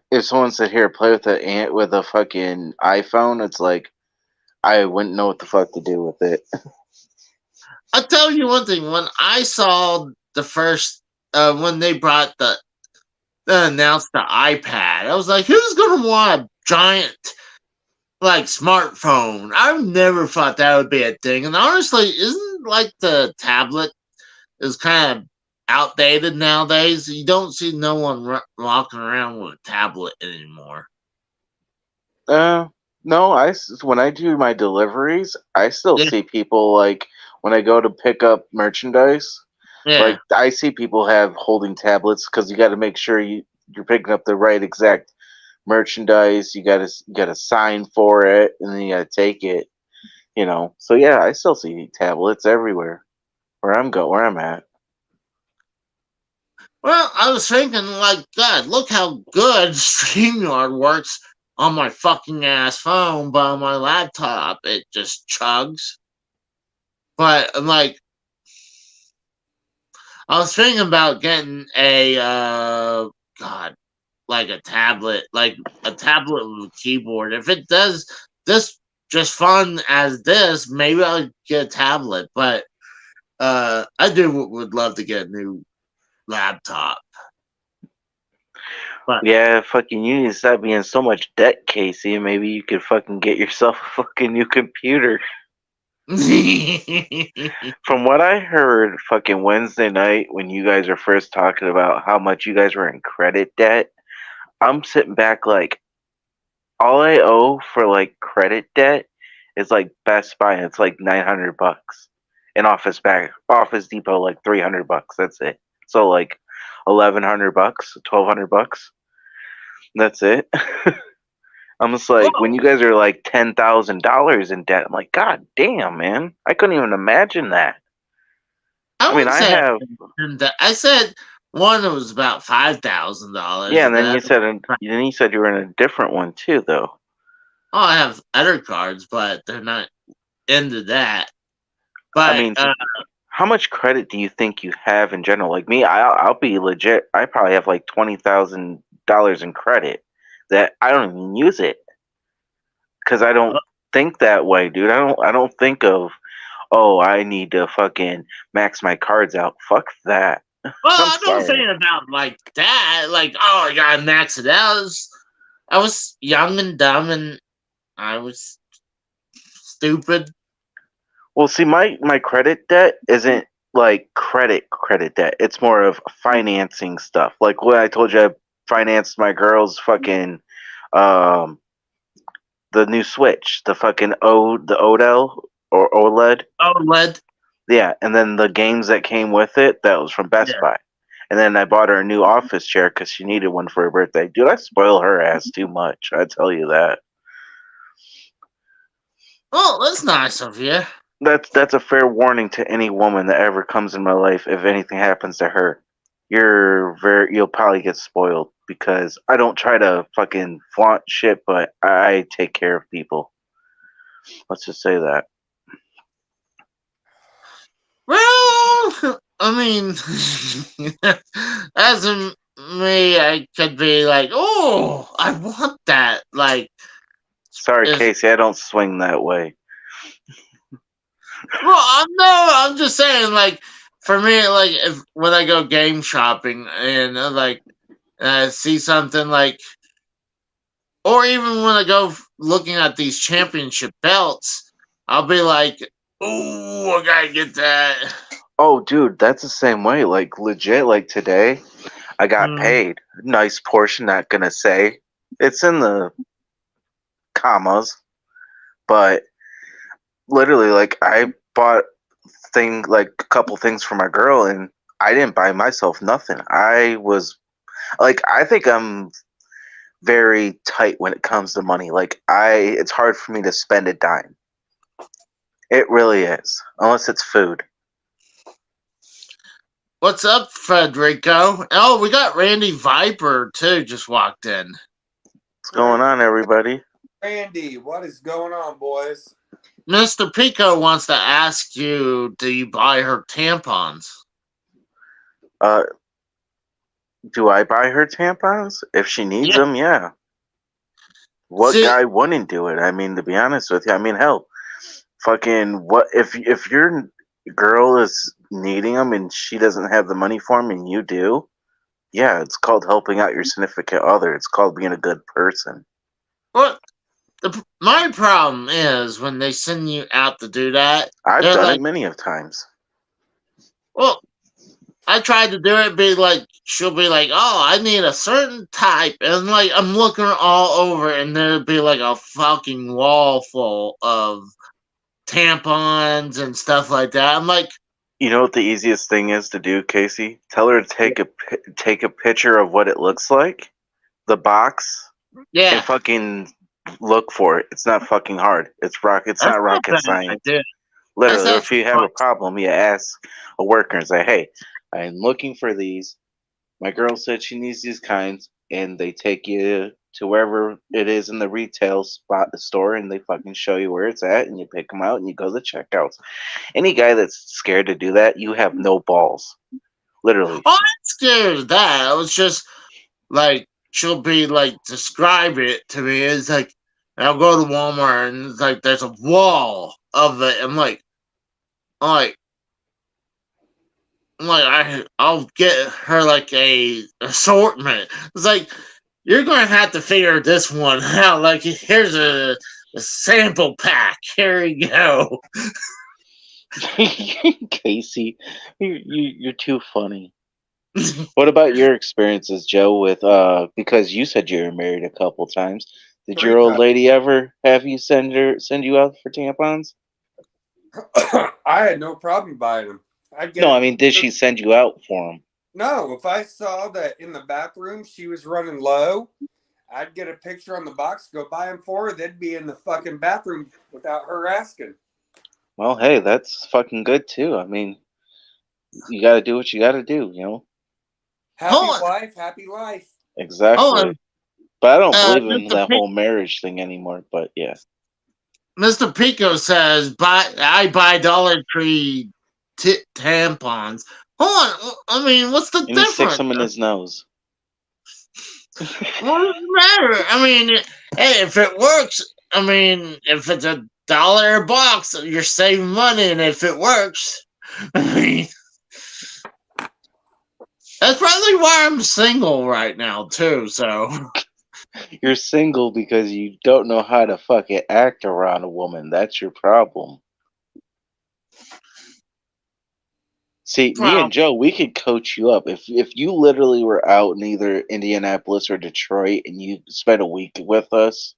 if someone said here play with a fucking iPhone, it's like I wouldn't know what the fuck to do with it. I'll tell you one thing. When I saw the first, when they brought announced the iPad, I was like, who's gonna want a giant like smartphone? I've never thought that would be a thing. And honestly, isn't like the tablet is kind of outdated nowadays? You don't see no one walking around with a tablet anymore. No. When I do my deliveries, I still Yeah. see people like when I go to pick up merchandise. Yeah. Like I see people have holding tablets because you got to make sure you're picking up the right exact merchandise. You got to sign for it, and then you got to take it. You know. So yeah, I still see tablets everywhere where I'm at. Well, I was thinking, like, God, look how good StreamYard works on my fucking ass phone, but on my laptop, it just chugs. But I'm like, I was thinking about getting a God, like a tablet with a keyboard. If it does this just fun as this, maybe I'll get a tablet. But I would love to get a new laptop. But Yeah, fucking you need to stop being so much debt, Casey. Maybe you could fucking get yourself a fucking new computer. From what I heard fucking Wednesday night when you guys were first talking about how much you guys were in credit debt, I'm sitting back like all I owe for like credit debt is like Best Buy and it's like $900. And Office Depot like $300. That's it. So like $1,100, $1,200. That's it. I'm just like, when you guys are like $10,000 in debt, I'm like, God damn, man, I couldn't even imagine that. I mean, I said one was about $5,000. yeah, and then you said you were in a different one too, though. Oh, I have other cards, but they're not into that. But I mean, how much credit do you think you have in general? Like me, I'll be legit. I probably have like $20,000 in credit that I don't even use it. because I don't think that way, dude. I don't think of, oh, I need to fucking max my cards out. Fuck that. Well, I'm I don't sorry. think about like that. Like, oh, I gotta max it out. I was young and dumb, and I was stupid. Well, see, my credit debt isn't like credit debt. It's more of financing stuff. Like what I told you, I financed my girl's fucking um the new Switch, the fucking the Odell or OLED. Oh, lead. Yeah, and then the games that came with it, that was from Best Yeah. Buy. And then I bought her a new office chair because she needed one for her birthday. Dude, I spoil her ass too much. I tell you that. Oh, that's nice of you. That's a fair warning to any woman that ever comes in my life. If anything happens to her, you'll probably get spoiled because I don't try to fucking flaunt shit, but I take care of people. Let's just say that. Well, I mean, as in me, I could be like, oh, I want that. Like, Sorry, Casey, I don't swing that way. well, I'm just saying, like, for me, like, when I go game shopping and see something like, or even when I go looking at these championship belts, I'll be like, oh, I gotta get that. Oh, dude, that's the same way. Like, legit, like today, I got paid. Nice portion, not gonna say. It's in the commas. But literally, like, I bought a couple things for my girl, and I didn't buy myself nothing. I was, like, I think I'm very tight when it comes to money. Like, it's hard for me to spend a dime. It really is. Unless it's food. What's up, Federico? Oh, we got Randy Viper too. Just walked in. What's going on, everybody? Randy, what is going on, boys? Mr. Pico wants to ask you: do you buy her tampons? Do I buy her tampons if she needs them? Yeah. What guy wouldn't do it? I mean, to be honest with you, I mean, hell, fucking what if your girl is needing them and she doesn't have the money for them and you do? Yeah, it's called helping out your significant other. It's called being a good person. Well, my problem is when they send you out to do that. I've done it many of times. Well, I tried to do it. Be like, she'll be like, "Oh, I need a certain type," and like I'm looking all over, and there'd be like a fucking wall full of tampons and stuff like that. I'm like, you know what the easiest thing is to do, Casey? Tell her to take a picture of what it looks like, the box, and fucking look for it. It's not fucking hard. It's not rocket science. Literally, if you have a problem, you ask a worker and say, "Hey, I'm looking for these. My girl said she needs these kinds," and they take you to wherever it is in the retail spot, the store, and they fucking show you where it's at, and you pick them out, and you go to the checkouts. Any guy that's scared to do that, you have no balls. Literally. I'm not scared of that. I was just like, she'll be like, describe it to me. It's like, I'll go to Walmart, and it's like, there's a wall of it. I'm like, I'll get her like a assortment. It's like, you're going to have to figure this one out. Like, here's a sample pack. Here you go. Casey, you're too funny. What about your experiences, Joe, with because you said you were married a couple times. Did your old lady ever have you send you out for tampons? I had no problem buying them. I mean, did she send you out for them? No, if I saw that in the bathroom she was running low, I'd get a picture on the box, go buy them for her. They'd be in the fucking bathroom without her asking. Well, hey, that's fucking good too. I mean, you got to do what you got to do, you know. Happy life. Exactly. But I don't believe in that whole marriage thing anymore. But yeah. Mr. Pico says, I buy Dollar Tree tampons. Hold on. I mean, what's the difference? He sticks them in his nose. What does it matter? I mean, hey, if it works, I mean, if it's $1 a box, you're saving money, and if it works, I mean, that's probably why I'm single right now too. So You're single because you don't know how to fucking act around a woman. That's your problem. See, me well, and Joe, we could coach you up. If you literally were out in either Indianapolis or Detroit and you spent a week with us,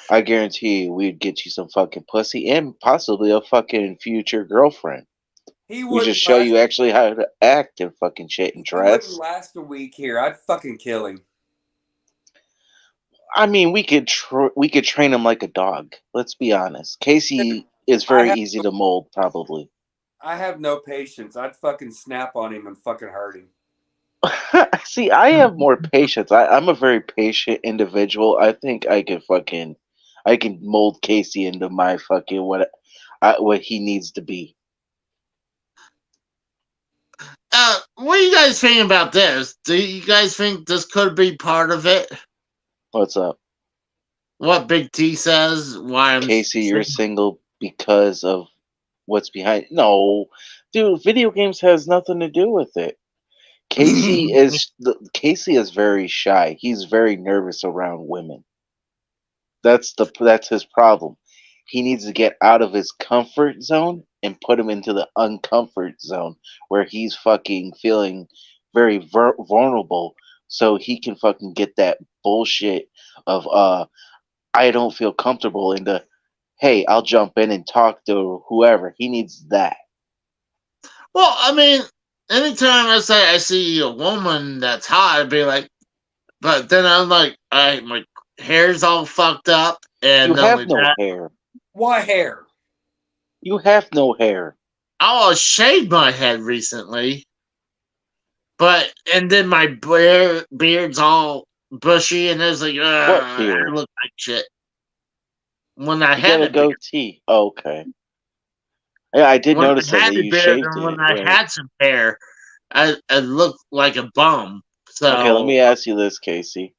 I guarantee you we'd get you some fucking pussy and possibly a fucking future girlfriend. He We just wouldn't show last. you actually how to act and fucking shit and He wouldn't dress. last a week here. I'd fucking kill him. I mean, we could train him like a dog. Let's be honest. Casey is I very have easy to mold, probably. I have no patience. I'd fucking snap on him and fucking hurt him. See, I have more patience. I'm a very patient individual. I think I can mold Casey into my fucking what he needs to be. what do you guys think about this? Do you guys think this could be part of it? What's up, What Big T says? Why I'm Casey? You're single because of what's behind. No, dude, video games has nothing to do with it. Casey is very shy. He's very nervous around women. That's his problem. He needs to get out of his comfort zone and put him into the uncomfort zone where he's fucking feeling very vulnerable, so he can fucking get that bullshit of I don't feel comfortable into hey, I'll jump in and talk to whoever. He needs that. Well, I mean, anytime I see a woman that's hot, I'd be like, but then I'm like, my hair's all fucked up, You and not have only no that, hair. What hair? You have no hair. I shaved my head recently, and then my beard's all bushy, and it's like, What I beard? look like shit. When I You got had a a beard, goatee. Oh, okay. Yeah, I did when notice I that had a you beard, shaved and when it. I Right. had some hair, I looked like a bum. Okay, let So me ask you this, Casey.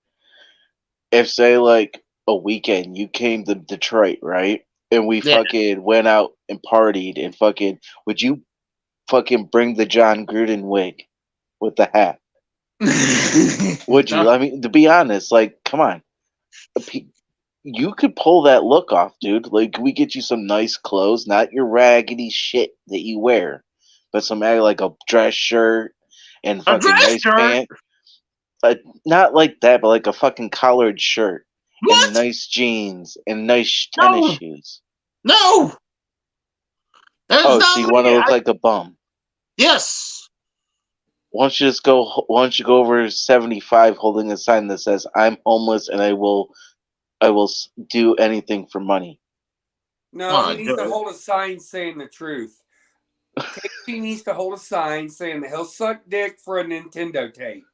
If say like a weekend you came to Detroit, right? And we yeah. fucking went out and partied and fucking would you fucking bring the John Gruden wig with the hat? Would you? I mean, to be honest, like, come on. You could pull that look off, dude. Like, we get you some nice clothes, not your raggedy shit that you wear, but some like a dress shirt and A fucking dress nice shirt? pants. Not like that, but like a fucking collared shirt and What? nice jeans and nice tennis No, shoes. no, that's Oh, so not you want to me. look like a bum? Yes. Why don't you just go? Why don't you go over 75 holding a sign that says "I'm homeless and I will do anything for money." No, he Oh, needs to dude. hold a sign saying the truth. Casey needs to hold a sign saying that he'll suck dick for a Nintendo tape.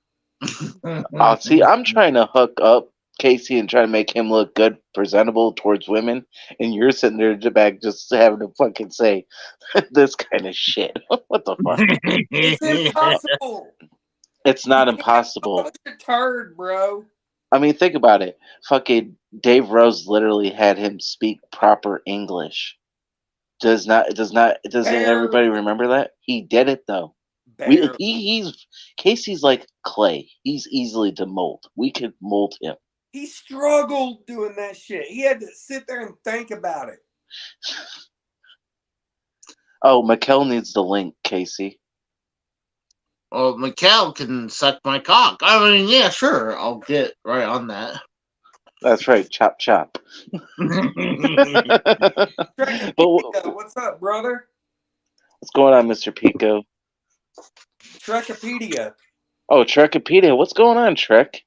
See, I'm trying to hook up Casey and try to make him look good, presentable towards women, and you're sitting there in the back just having to fucking say this kind of shit. What the fuck? It's impossible. It's not impossible. It's a turd, bro. I mean, think about it. Fucking Dave Rose literally had him speak proper English. Doesn't everybody Barely. remember that? He did it though. Barely. He's Casey's like clay. He's easily to mold. We could mold him. He struggled doing that shit. He had to sit there and think about it. Oh, Mikkel needs the link, Casey. Well, Mikkel can suck my cock. I mean, yeah, sure. I'll get right on that. That's right, chop chop. But What's up, brother? what's going on, Mr. Pico? Trekipedia. Oh, Trekipedia. What's going on, Trek?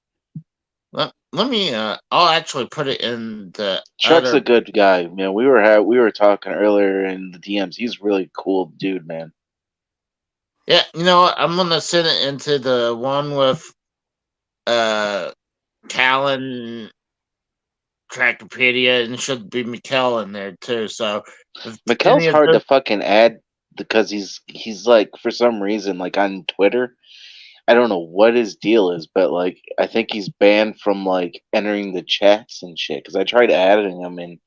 Let me. I'll actually put it in the. Trek's other... a good guy, man. We were talking earlier in the DMs. He's a really cool dude, man. Yeah, you know what? I'm gonna send it into the one with Callan, Trackpedia, and it should be Mikkel in there too. So Mikkel's hard to fucking add because he's like for some reason like on Twitter. I don't know what his deal is, but like I think he's banned from like entering the chats and shit. Because I tried adding him and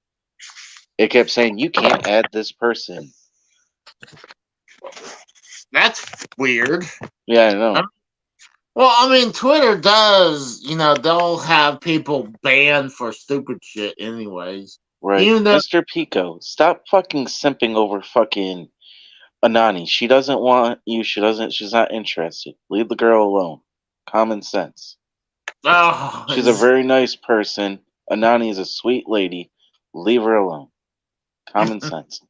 it kept saying you can't add this person. That's weird. Yeah, I know. Well, I mean, Twitter does, they'll have people banned for stupid shit anyways. Right. Even though, Mr. Pico, stop fucking simping over fucking Anani. She doesn't want you. She's not interested. Leave the girl alone. Common sense. She's a very nice person. Anani is a sweet lady. Leave her alone. Common sense.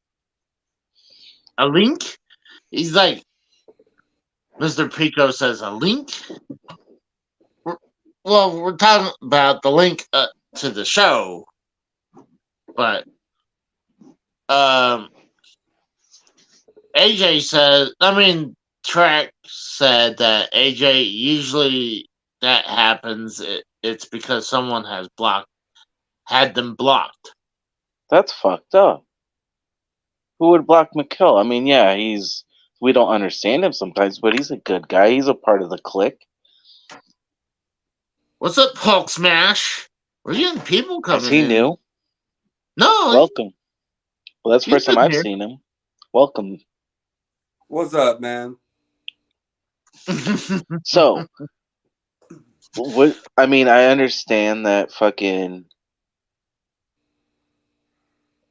a link? He's like, Mr. Pico says, a link? Well, we're talking about the link to the show. But, AJ said, Trek said that AJ, usually that happens, it's because someone has had them blocked. That's fucked up. Who would block McKill? I mean, yeah, we don't understand him sometimes, but he's a good guy. He's a part of the clique. What's up, Hulk Smash? We're getting people coming in. Is he new? No. Welcome. Well, that's the first time I've seen him. Welcome. What's up, man? So, I understand that fucking.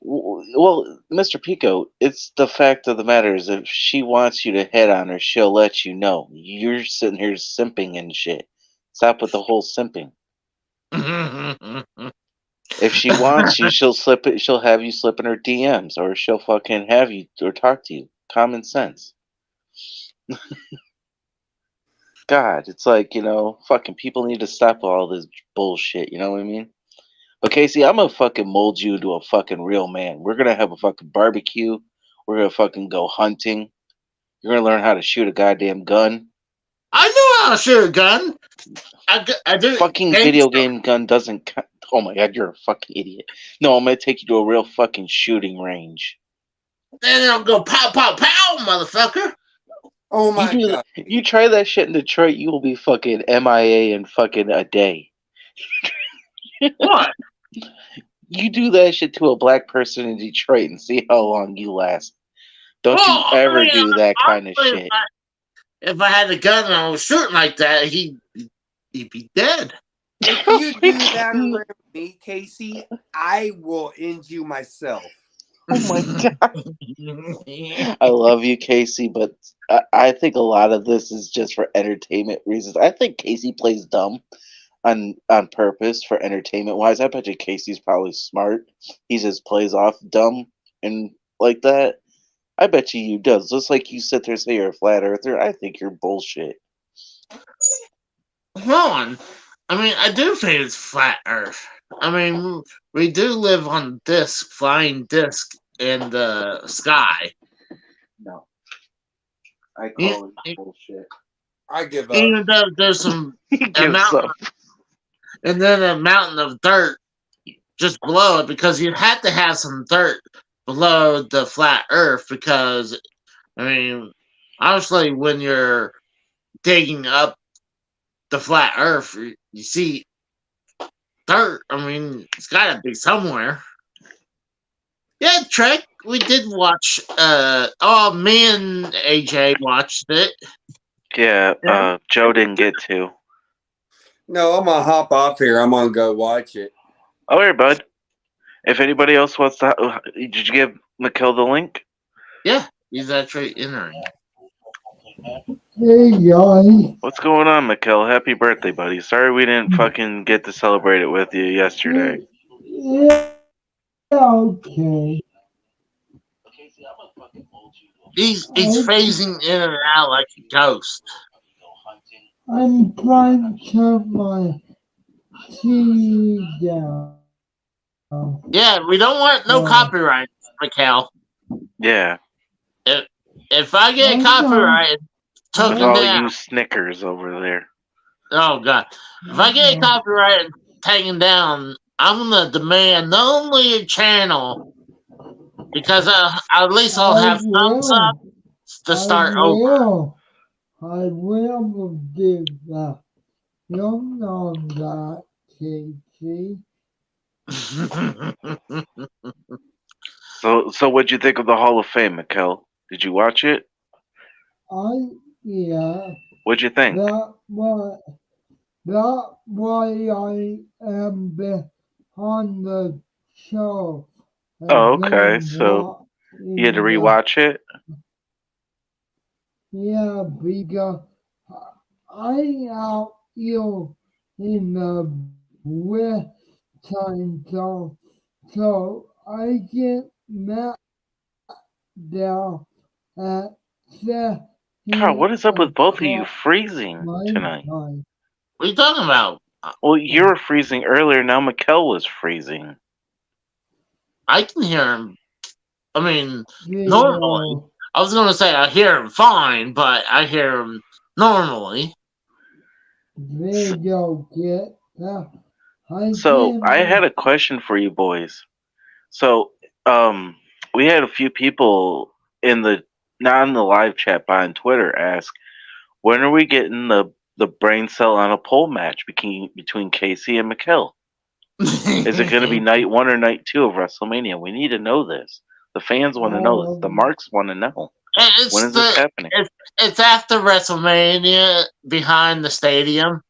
Well, Mr. Pico, it's the fact of the matter is if she wants you to hit on her, she'll let you know. You're sitting here simping and shit. Stop with the whole simping. If she wants you, she'll have you slip in her DMs, or she'll fucking have you or talk to you. Common sense. God, it's like, fucking people need to stop all this bullshit, you know what I mean? But Casey, I'm gonna fucking mold you into a fucking real man. We're gonna have a fucking barbecue. We're gonna fucking go hunting. You're gonna learn how to shoot a goddamn gun. I know how to shoot a gun. I do. Fucking video game gun doesn't count. Oh my god, you're a fucking idiot. No, I'm gonna take you to a real fucking shooting range. Then it'll go pow, pow, pow, motherfucker. Oh my god. You try that shit in Detroit, you will be fucking MIA in fucking a day. What? You do that shit to a black person in Detroit and see how long you last. Don't you ever do that kind of shit. If I had a gun and I was shooting like that, he'd be dead. If you do that around me, Casey, I will end you myself. Oh my god. I love you, Casey, but I think a lot of this is just for entertainment reasons. I think Casey plays dumb on purpose for entertainment wise. I bet you Casey's probably smart. He just plays off dumb and like that. I bet you does. Just like you sit there and say you're a flat earther, I think you're bullshit. Hold on. I do think it's flat Earth. We do live on this flying disc in the sky. No. I call it bullshit. I give up. Even though there's some mountain, and then a mountain of dirt just below it, because you have to have some dirt below the flat Earth, because obviously when you're digging up the flat Earth, you see dirt. It's got to be somewhere. Yeah, Trek, we did watch. Me and AJ watched it. Yeah, Joe didn't get to. No, I'm gonna hop off here. I'm gonna go watch it. Oh, here, bud. If anybody else wants to, did you give McKill the link? Yeah, he's actually entering. Hey, guys. What's going on, McKill? Happy birthday, buddy. Sorry we didn't fucking get to celebrate it with you yesterday. Yeah, okay. He's phasing in and out like a ghost. I'm trying to turn my TV down. Yeah, we don't want no copyright, Mikhail. Yeah. If I get copyright, took it all down. You Snickers over there. Oh god! If I get copyright taken down, I'm gonna demand not only a channel, because at least I'll have thumbs up to start over. I will give that. You know that, KT. So what'd you think of the Hall of Fame, Mikkel? Did you watch it? Yeah, What'd you think? that why, that why I am behind the show. Oh, I've okay. been So you had to watching rewatch it? yeah, because I out you in the west time zone, so I get met down at God, what 7 is up with both of you o'clock freezing my tonight? time. What are you talking about? Well, you were freezing earlier. Now Mikkel was freezing. I can hear him. I mean, normally. Video, I was going to say I hear him fine, but I hear him normally. video get I So I had can a question for you boys. So we had a few people in the not in the live chat but on Twitter ask, when are we getting the brain cell on a pole match between Casey and Mikkel? Is it going to be night 1 or night 2 of WrestleMania? We need to know this. The fans want to know this. The marks want to know. When is this happening? It's after WrestleMania behind the stadium.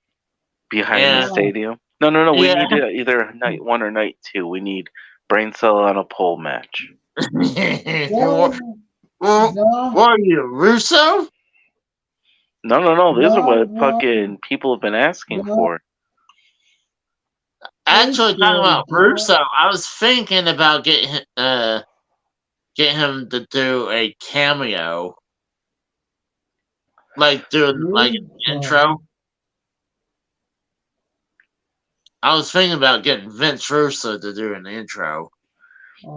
Behind the And stadium? No. We yeah. need either night 1 or night 2. We need brain cell on a pole match. what, that, what are you, Russo? No. These are what that, fucking people have been asking that, for. Actually, talking about Russo, that, I was thinking about get him to do a cameo, like doing like an intro. I was thinking about getting Vince Russo to do an intro.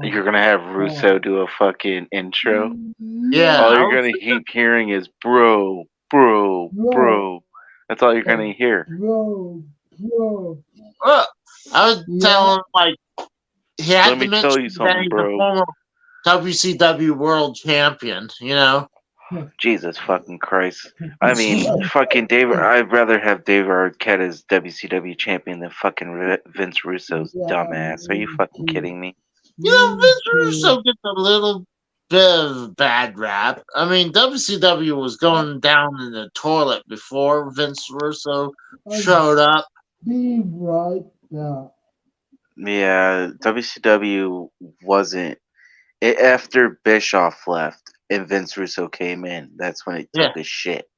You're gonna have Russo do a fucking intro. Yeah, All I you're was gonna keep hearing is bro. That's all you're gonna hear. bro. I was telling him like he had Let to me tell mention you that something, he's a bro. former WCW World Champion. You know. Jesus fucking Christ. I mean, fucking David. I'd rather have David Arquette as WCW champion than fucking Vince Russo's dumbass. Are you fucking kidding me? You know, Vince Russo gets a little bit of bad rap. I mean, WCW was going down in the toilet before Vince Russo showed up. Be right back. Yeah, WCW wasn't. After Bischoff left and Vince Russo came in, that's when it Yeah. took a shit.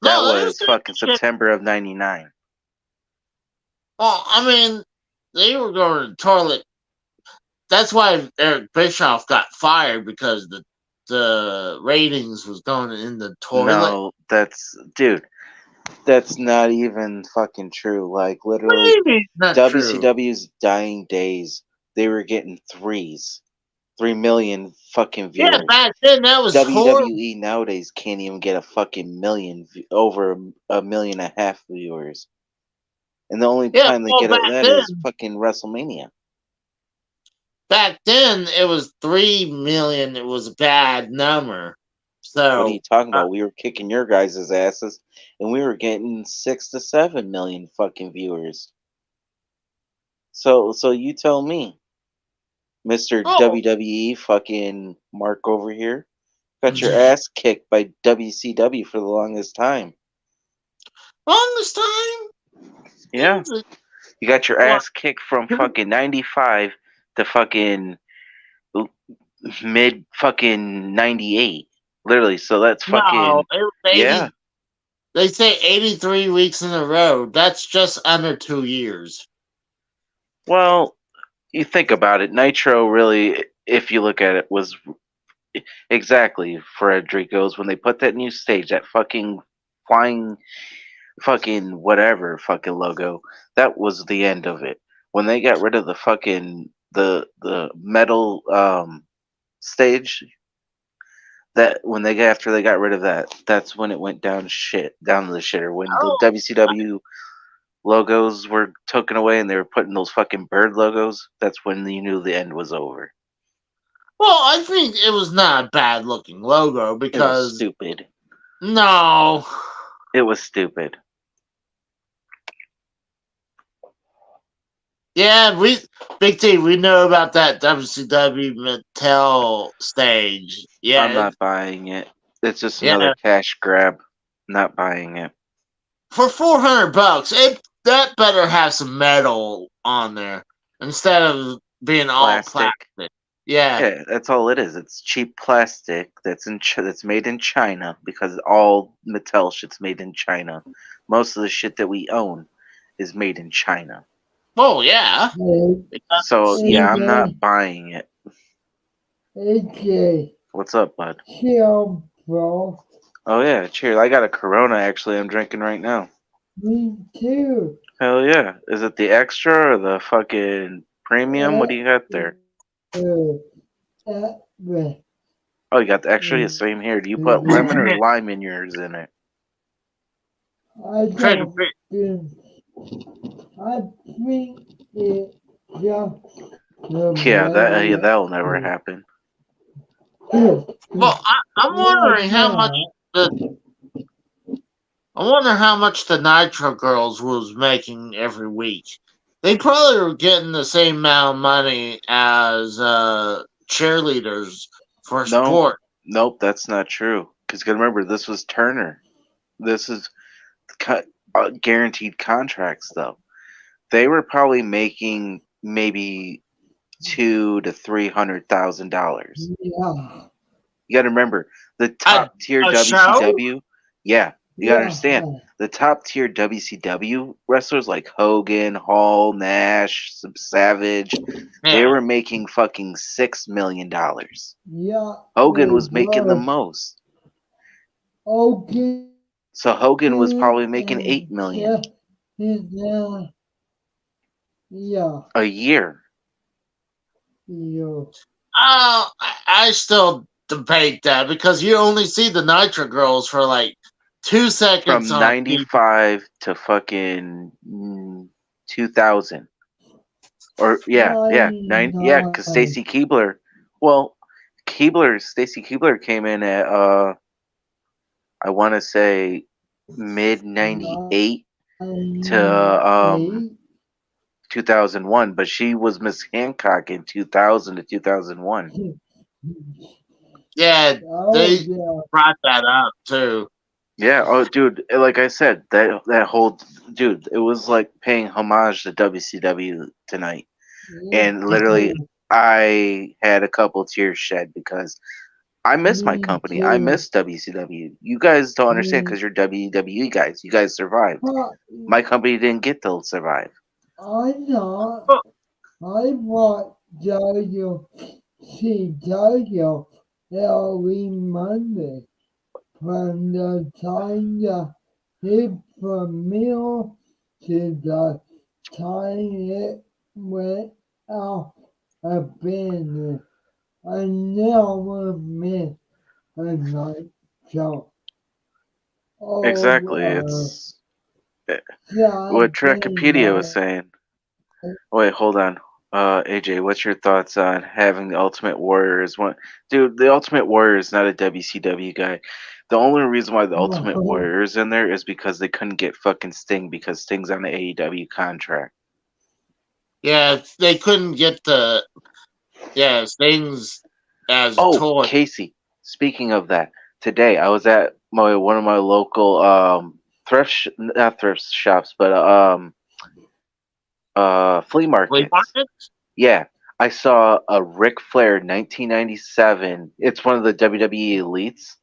That No, was fucking September of '99. Well, I mean, they were going to the toilet. That's why Eric Bischoff got fired because the ratings was going in the toilet. No, that's not even fucking true. Like What do literally, you mean not true? WCW's dying days, they were getting 3 million fucking Yeah, viewers. back then that was horrible. WWE nowadays can't even get a fucking million, over a million and a half viewers. And the only Yeah, time they well, get that is fucking WrestleMania. back then it was 3 million. It was a bad number. So What are you talking about? We were kicking your guys' asses, and we were getting 6 to 7 million fucking viewers. So you tell me, Mister WWE fucking Mark over here, got your ass kicked by WCW for the longest time. Longest time? Yeah, you got your ass kicked from fucking '95 to fucking mid fucking '98. Literally, so that's fucking No, it was 80, yeah. They say 83 weeks in a row. That's just under 2 years. Well, you think about it, Nitro really, if you look at it, was exactly Frederico's when they put that new stage, that fucking flying fucking whatever fucking logo. That was the end of it. When they got rid of the fucking the metal stage, that when they got after they got rid of that, that's when it went down to the shitter. When the WCW logos were taken away and they were putting those fucking bird logos, that's when you knew the end was over. Well, I think it was not a bad looking logo It was because stupid. No. It was stupid. Yeah, Big T, we know about that WCW Mattel stage. I'm Yeah, not buying it. It's just yeah. another cash grab. Not buying it. For $400, that better have some metal on there instead of being all Plastic. plastic. Yeah. Yeah, that's all it is. It's cheap plastic that's made in China because all Mattel shit's made in China. Most of the shit that we own is made in China. Oh yeah. Hey, So yeah, I'm AJ, not buying it. AJ, What's up, bud? chill, bro. Oh yeah, cheers. I got a Corona actually. I'm drinking right now. Me too. Hell yeah. Is it the extra or the fucking premium? What do you got there? That Oh, you got the extra? Yeah, same here. Do you put lemon or lime in yours in it? I Pretty don't think, I think it just Yeah, the that'll never happen. well, I'm wondering how much the I wonder how much the Nitro Girls was making every week. They probably were getting the same amount of money as cheerleaders for No, sport. nope, that's not true. Because remember, this was Turner. This is guaranteed contracts, though. They were probably making maybe $200,000 to $300,000. Yeah. You got to remember the top tier A show? WCW. Yeah, you got to understand Yeah. the top tier WCW wrestlers like Hogan, Hall, Nash, Savage. They Yeah. were making fucking $6 million. Yeah. Hogan was making the most. Okay. So Hogan was probably making $8 million Yeah. Yeah. a year. Yeah. I still debate that because you only see the Nitro Girls for like 2 seconds From on TV. 95 to fucking 2000. Or yeah, because Stacy Keibler. Well, Stacy Keibler came in at I want to say mid '98 to 2001, but she was Miss Hancock in 2000 to 2001. Yeah, Oh, they yeah. brought that up too. Yeah, oh dude, like I said, that whole dude, it was like paying homage to WCW tonight. And literally I had a couple tears shed because I miss my company. I miss WCW. You guys don't understand because you're WWE guys. You guys survived. My company didn't get to survive. I know. I want Jojo see Jojo every Monday from the time the hit from meal to the time it went out of business. I never miss a night show. Exactly. Oh, It's what Trekipedia was saying. Wait, hold on. AJ, what's your thoughts on having the Ultimate Warrior as one? Dude, the Ultimate Warrior is not a WCW guy. The only reason why the Ultimate Warrior is in there is because they couldn't get fucking Sting because Sting's on the AEW contract. Yeah, they couldn't get the things as a toy. Casey, speaking of that, today I was at one of my local not thrift shops, but flea markets. Flea markets? Yeah, I saw a Ric Flair 1997. It's one of the WWE Elites.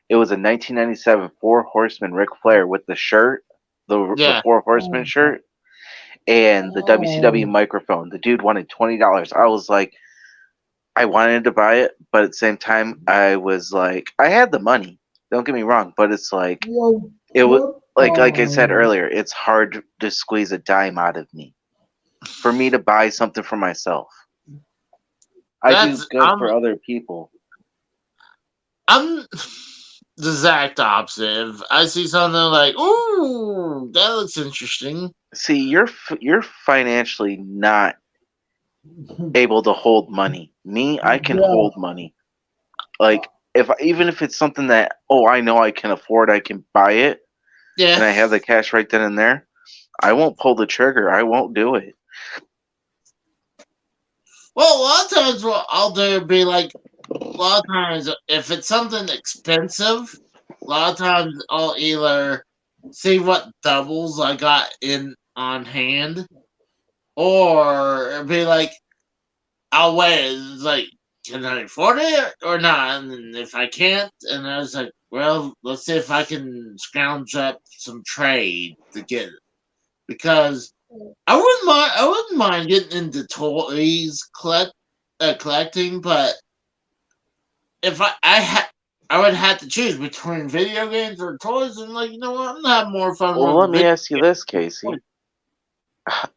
It was a 1997 Four Horsemen Ric Flair with the shirt, the Four Horsemen shirt, and the WCW microphone. The dude wanted $20. I was like, I wanted to buy it, but at the same time, I was like, I had the money. Don't get me wrong, but it's like it was like I said earlier. It's hard to squeeze a dime out of me for me to buy something for myself. I do good for other people. I'm the exact opposite. If I see something like, ooh, that looks interesting. See, you're financially not able to hold money. Me, I can hold money. Like even if it's something that I know I can afford, I can buy it, Yeah. and I have the cash right then and there, I won't pull the trigger. I won't do it. Well, a lot of times what I'll do would be like, a lot of times if it's something expensive, a lot of times I'll either see what doubles I got in on hand, or it'll be like, I'll wait. It's like, can I afford it or not? And then if I can't, and I was like, well, let's see if I can scrounge up some trade to get it. Because I wouldn't mind getting into toys collecting, but if I would have to choose between video games or toys, and like, you know what, I'm gonna have more fun Well, with let me video ask you this, Casey.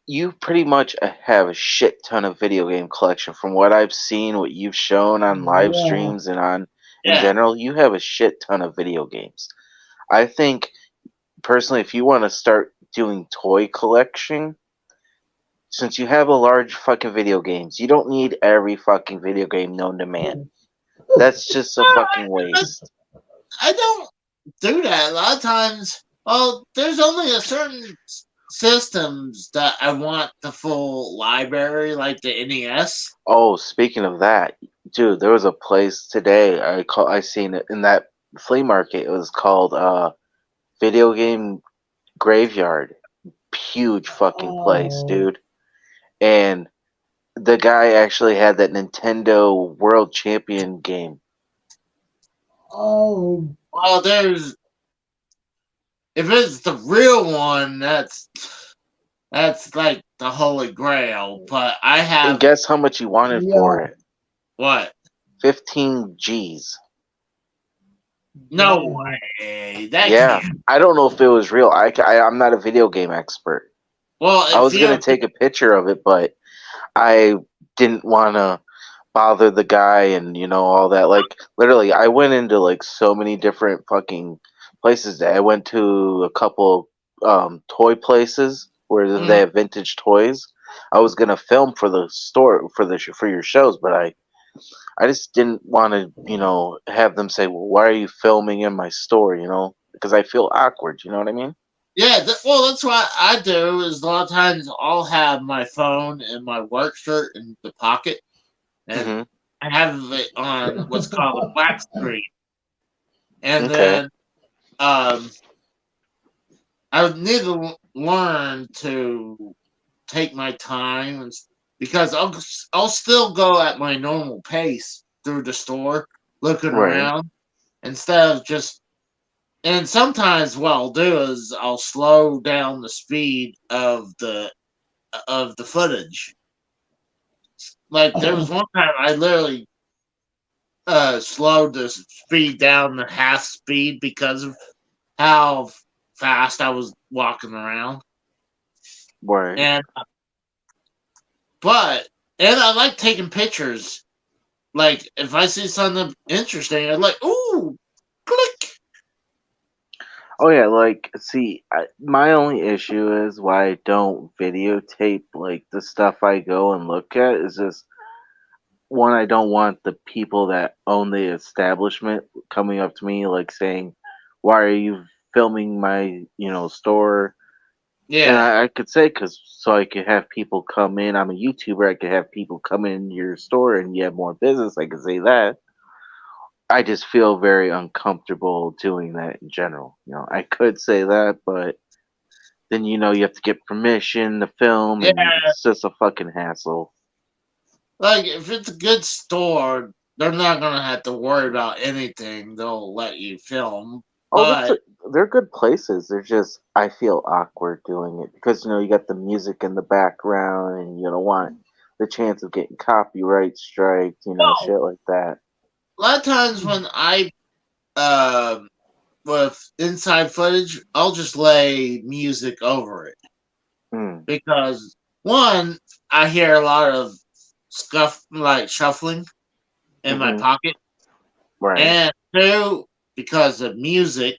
You pretty much have a shit ton of video game collection. From what I've seen, what you've shown on live Yeah. streams and on in Yeah. general, you have a shit ton of video games. I think personally, if you want to start doing toy collection, since you have a large fucking video games, you don't need every fucking video game known to man. That's just a fucking waste. I don't do that. A lot of times, well, there's only a certain systems that I want the full library, like the NES. Oh, speaking of that, dude, there was a place today I seen it in that flea market. It was called Video Game Graveyard. Huge fucking place, Oh, dude. And the guy actually had that Nintendo World Champion game. oh, Well, there's if it's the real one, that's like the holy grail. But I And have guess how much he wanted for yeah. it? what? 15 G's. No Yeah. way. That Yeah, can't. I don't know if it was real. I'm not a video game expert. Well, I if was gonna you take a picture of it, but I didn't want to bother the guy and all that. Like literally, I went into like so many different fucking places. I went to a couple toy places where they have vintage toys. I was gonna film for the store for your shows, but I just didn't want to have them say, well, why are you filming in my store? Because I feel awkward. You know what I mean? yeah, well, that's what I do. Is a lot of times I'll have my phone and my work shirt in the pocket, and Hmm. I have it on what's called a black screen, and Okay. then um, I would need to learn to take my time, because I'll still go at my normal pace through the store, looking Right. around, instead of just. And sometimes what I'll do is I'll slow down the speed of the footage. Like there was one time I literally slowed the speed down to half speed because of how fast I was walking around. Right. And but and I like taking pictures. Like if I see something interesting, I'm like, ooh, click. Oh yeah, like see, my only issue is why I don't videotape like the stuff I go and look at is just one, I don't want the people that own the establishment coming up to me like saying, "Why are you filming my store?" And Yeah, I could say because so I could have people come in. I'm a YouTuber. I could have people come in your store and you have more business. I could say that. I just feel very uncomfortable doing that in general. I could say that, but then you have to get permission to film, yeah. and it's just a fucking hassle. Like if it's a good store, they're not gonna have to worry about anything. They'll let you film. Oh, But they're good places. They're just I feel awkward doing it because you got the music in the background, and you don't want the chance of getting copyright striked, no, shit like that. a lot of times when I uh, with inside footage, I'll just lay music over it Mm, because one, I hear a lot of scuff like shuffling in my hmm. pocket, Right. and two, because of music,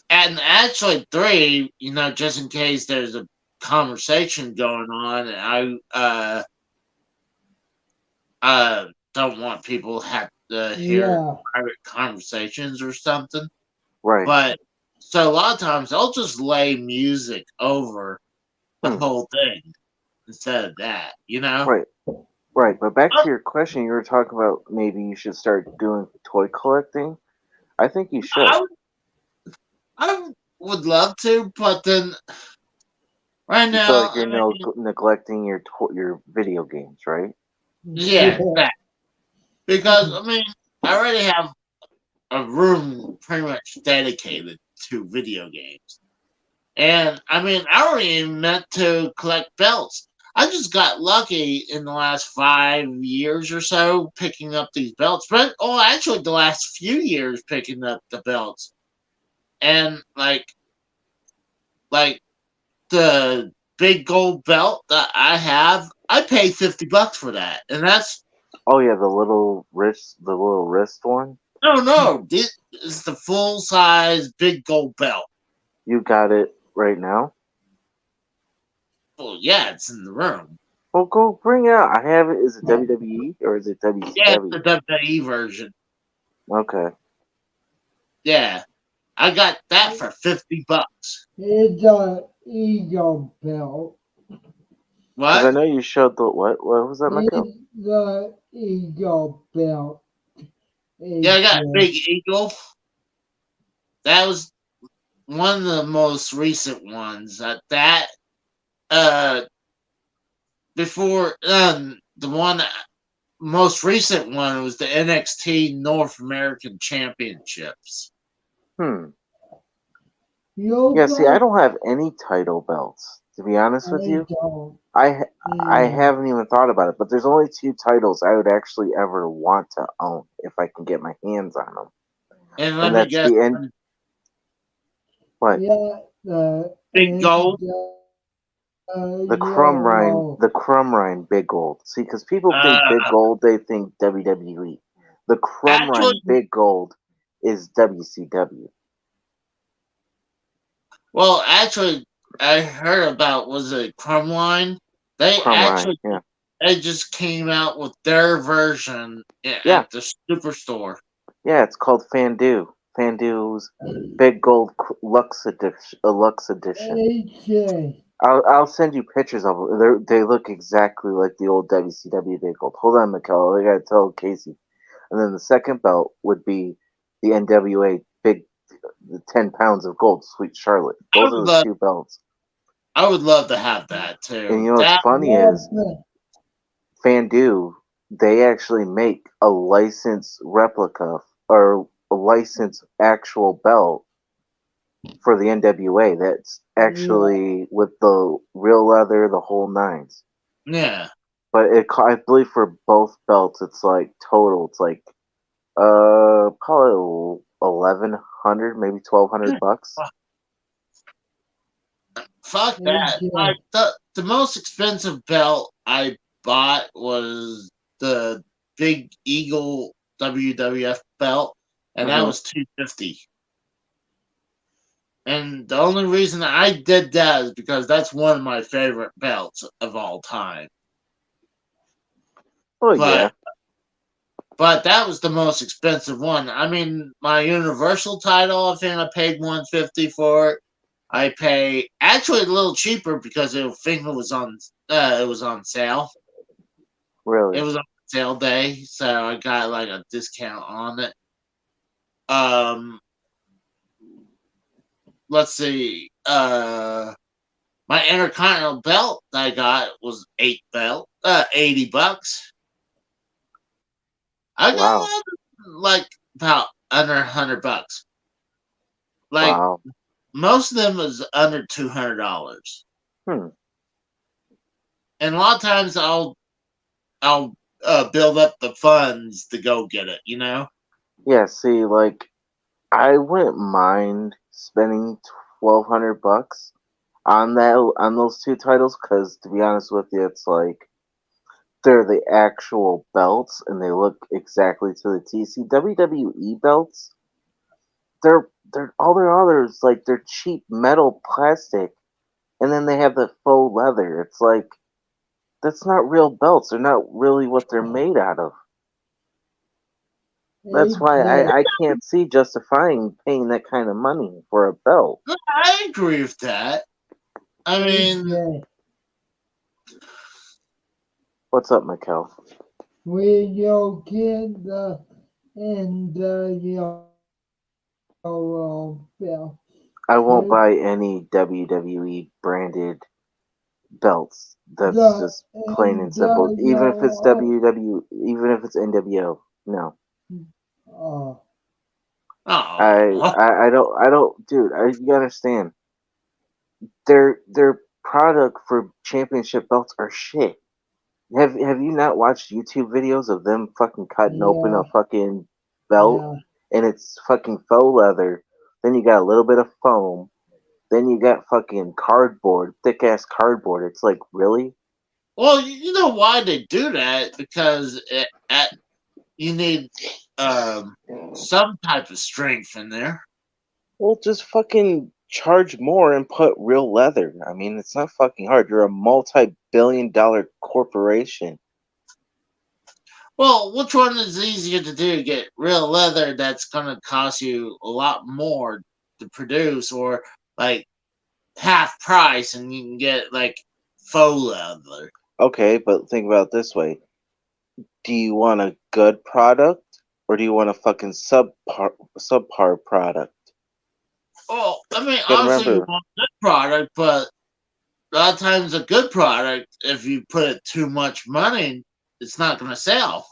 and actually three, just in case there's a conversation going on, and I don't want people to hear Yeah. private conversations or something. Right. But so a lot of times I'll just lay music over the whole thing instead of that, you know? Right. Right. But back to your question, you were talking about maybe you should start doing toy collecting. I think you should. I would love to, but then right You feel now, like you're neglecting your video games, right? yeah, that. Because I mean, I already have a room pretty much dedicated to video games. And I mean, I already meant to collect belts. I just got lucky in the last 5 years or so picking up these belts. But actually, the last few years picking up the belts. And like the big gold belt that I have, I paid $50 for that, and that's Oh yeah, the little wrist one. no, this is the full size big gold belt. You got it right now. Well, yeah, it's in the room. Well, go bring it out. I have it. Is it WWE or is it Yeah, it's WCW? the WWE version. Okay. Yeah, I got that for $50. It's a eagle belt. Because I What? know you showed the what? What was that, Michael? It's the eagle belt. Yeah, I got It's, Big Eagle. That was one of the most recent ones. That uh before the one most recent one was the NXT North American Championships. Yeah. See, I yoga, don't have any title belts. To be honest with I you, don't. I haven't even thought about it. But there's only 2 titles I would actually ever want to own if I can get my hands on them, And let and me that's guess, the end. What? Yeah, the Big Gold. yellow. The Crumrine Big Gold. See, because people think Uh, Big Gold, they think WWE. The actually, Crumrine Big Gold is WCW. actually, I heard about was it Crumline? They Crumrine, actually yeah. they just came out with their version Yeah, at the Superstore. yeah, it's called Fandu. Fandu's Big Gold Lux Edition. Lux Edition. AJ. I'll send you pictures of them. They look exactly like the old WCW Big Gold. Hold on, Michaela. I gotta tell Casey. And then the second belt would be the NWA Big the 10 pounds of gold, Sweet Charlotte. I Those would are the love, 2 belts. I would love to have that And too. you know what's That funny is Fandu, they actually make a licensed replica or a licensed actual belt for the NWA that's Yeah, actually with the real leather, the whole nines. yeah. But I believe for both belts, it's like total, it's like probably 1,100, maybe $1,200. Fuck that. AJ. The most expensive belt I bought was the Big Eagle WWF belt, and that Hmm. was $250. And the only reason I did that is because that's one of my favorite belts of all time. Oh But yeah, but that was the most expensive one. I mean, my Universal title, I think I paid $150 for it. I pay actually a little cheaper because I think it was on sale. It really. was on sale day, so I got like a discount on it. Let's see. My Intercontinental belt that I got was $80. I got a Wow, lot like about under $100. Like wow. most of them was under $200. Hmm. And a lot of times I'll build up the funds to go get it. You know. Yeah, see, like I wouldn't mind spending $1,200 on those 2 titles because, to be honest with you, it's like they're the actual belts and they look exactly to the T. See, WWE belts, they're all their others like they're cheap metal plastic, and then they have the faux leather. It's like that's not real belts. They're not really what they're made out of. That's why AJ, I can't see justifying paying that kind of money for a belt. I agree with that. I mean, AJ, What's up, Mikkel? will you get the belt? I won't too? buy any WWE branded belts. That's The just plain and simple. Even if it's WWE, even if it's NWO, no. oh, oh, I don't, dude. You understand? Their product for championship belts are shit. Have you not watched YouTube videos of them fucking cutting open yeah, a fucking belt yeah. and it's fucking faux leather? Then you got a little bit of foam. Then you got fucking cardboard, thick ass cardboard. It's like, really? well, you know why they do that? Because you need some type of strength in there. Well, just fucking charge more and put real leather. I mean, it's not fucking hard. You're a multi-billion-dollar corporation. Well, which one is easier to do? Get real leather that's going to cost you a lot more to produce, or like half price and you can get like faux leather? Okay, but think about it this way. Do you want a good product or do you want a fucking subpar product? Well, I mean, Gotta obviously you remember, want a good product, but a lot of times a good product, if you put it too much money, it's not going to sell.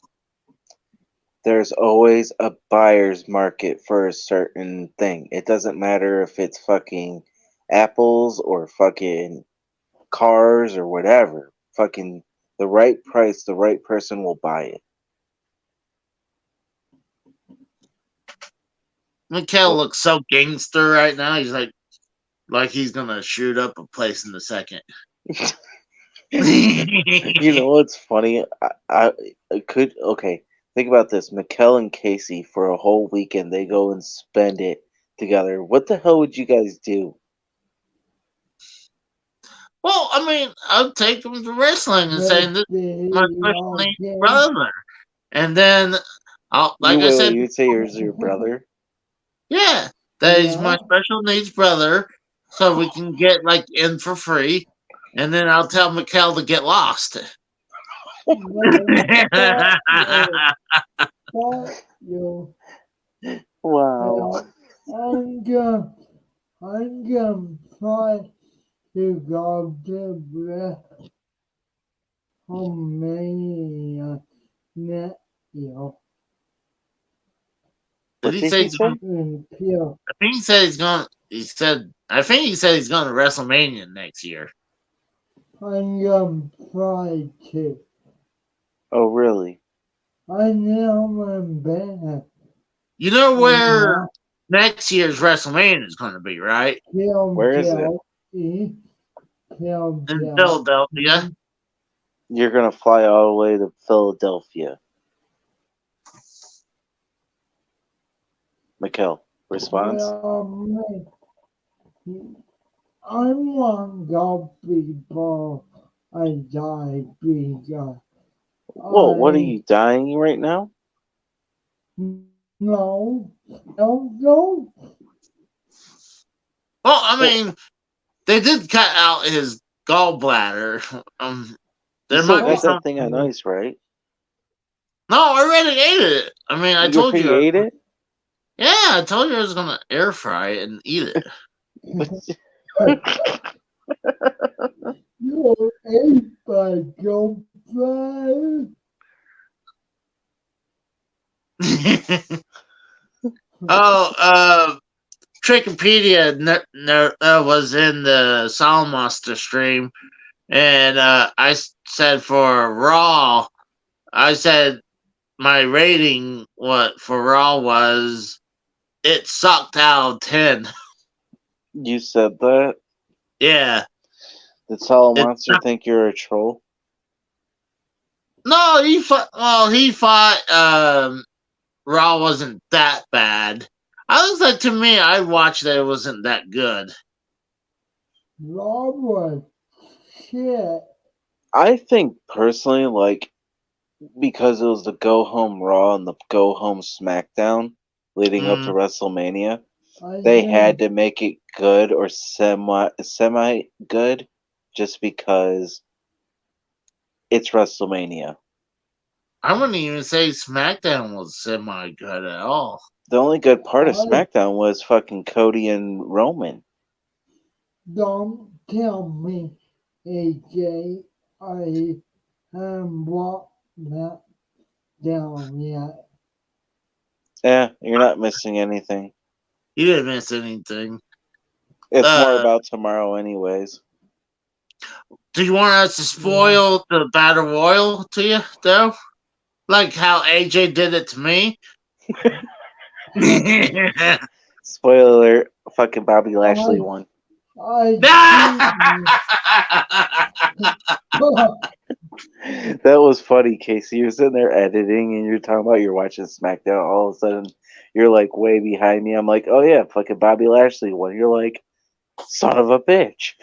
there's always a buyer's market for a certain thing. It doesn't matter if it's fucking apples or fucking cars or whatever. Fucking the right price, the right person will buy it. Mikhail looks so gangster right now. He's like he's gonna shoot up a place in a second. You know what's funny? I could okay. Think about this: Mikkel and Casey for a whole weekend. They go and spend it together. What the hell would you guys do? Well, I mean, I'll take him to wrestling and saying this is my special needs Okay. brother, and then like I said, You'd say yours your brother? yeah, that he's my Yeah. special needs brother, so we can get like in for free, and then I'll tell Mikhail to get lost. Fuck you. Wow. I'm gonna try to go to WrestleMania next year. Did What he did say he he's say? going? Until I think he said he's going. He said. I think he said he's going to WrestleMania next year. I'm gonna try to. Oh, really? I know I'm bad. You know where Yeah. next year's WrestleMania is going to be, right? Where is it? In Philadelphia. You're gonna fly all the way to Philadelphia. Mikkel, response? I want go before I die because Whoa, what are you dying right now? no. Well, I mean, they did cut out his gallbladder. There You still might be got that something. thing on ice, right? No, I already ate it. I mean, I told already you. ate it? Yeah, I told you I was gonna air fry it and eat it. You ate my girlfriend. Oh, Trickopedia was in the Solmaster stream, and I said for Raw, I said my rating for Raw was it sucked out of 10. You said that? Yeah. Did Solid Monster think you're a troll? No, he fought. Well, he fought. Raw wasn't that bad. I was like, to me, I watched that it wasn't that good. Raw was shit. I think personally, like, because it was the Go Home Raw and the Go Home SmackDown leading up to WrestleMania. They had to make it good or semi good, just because it's WrestleMania. I wouldn't even say SmackDown was semi good at all. The only good part of SmackDown was fucking Cody and Roman. Don't tell me, AJ, I haven't walked that down yet. Yeah, you're not missing anything. You didn't miss anything. It's more about tomorrow, anyways. Do you want us to spoil the Battle Royal to you, though? Like how AJ did it to me? Spoiler alert, fucking Bobby Lashley won. That was funny, Casey. You're sitting there editing and you're talking about you're watching SmackDown. All of a sudden, you're like way behind me. I'm like, oh yeah, fucking Bobby Lashley won. You're like, son of a bitch.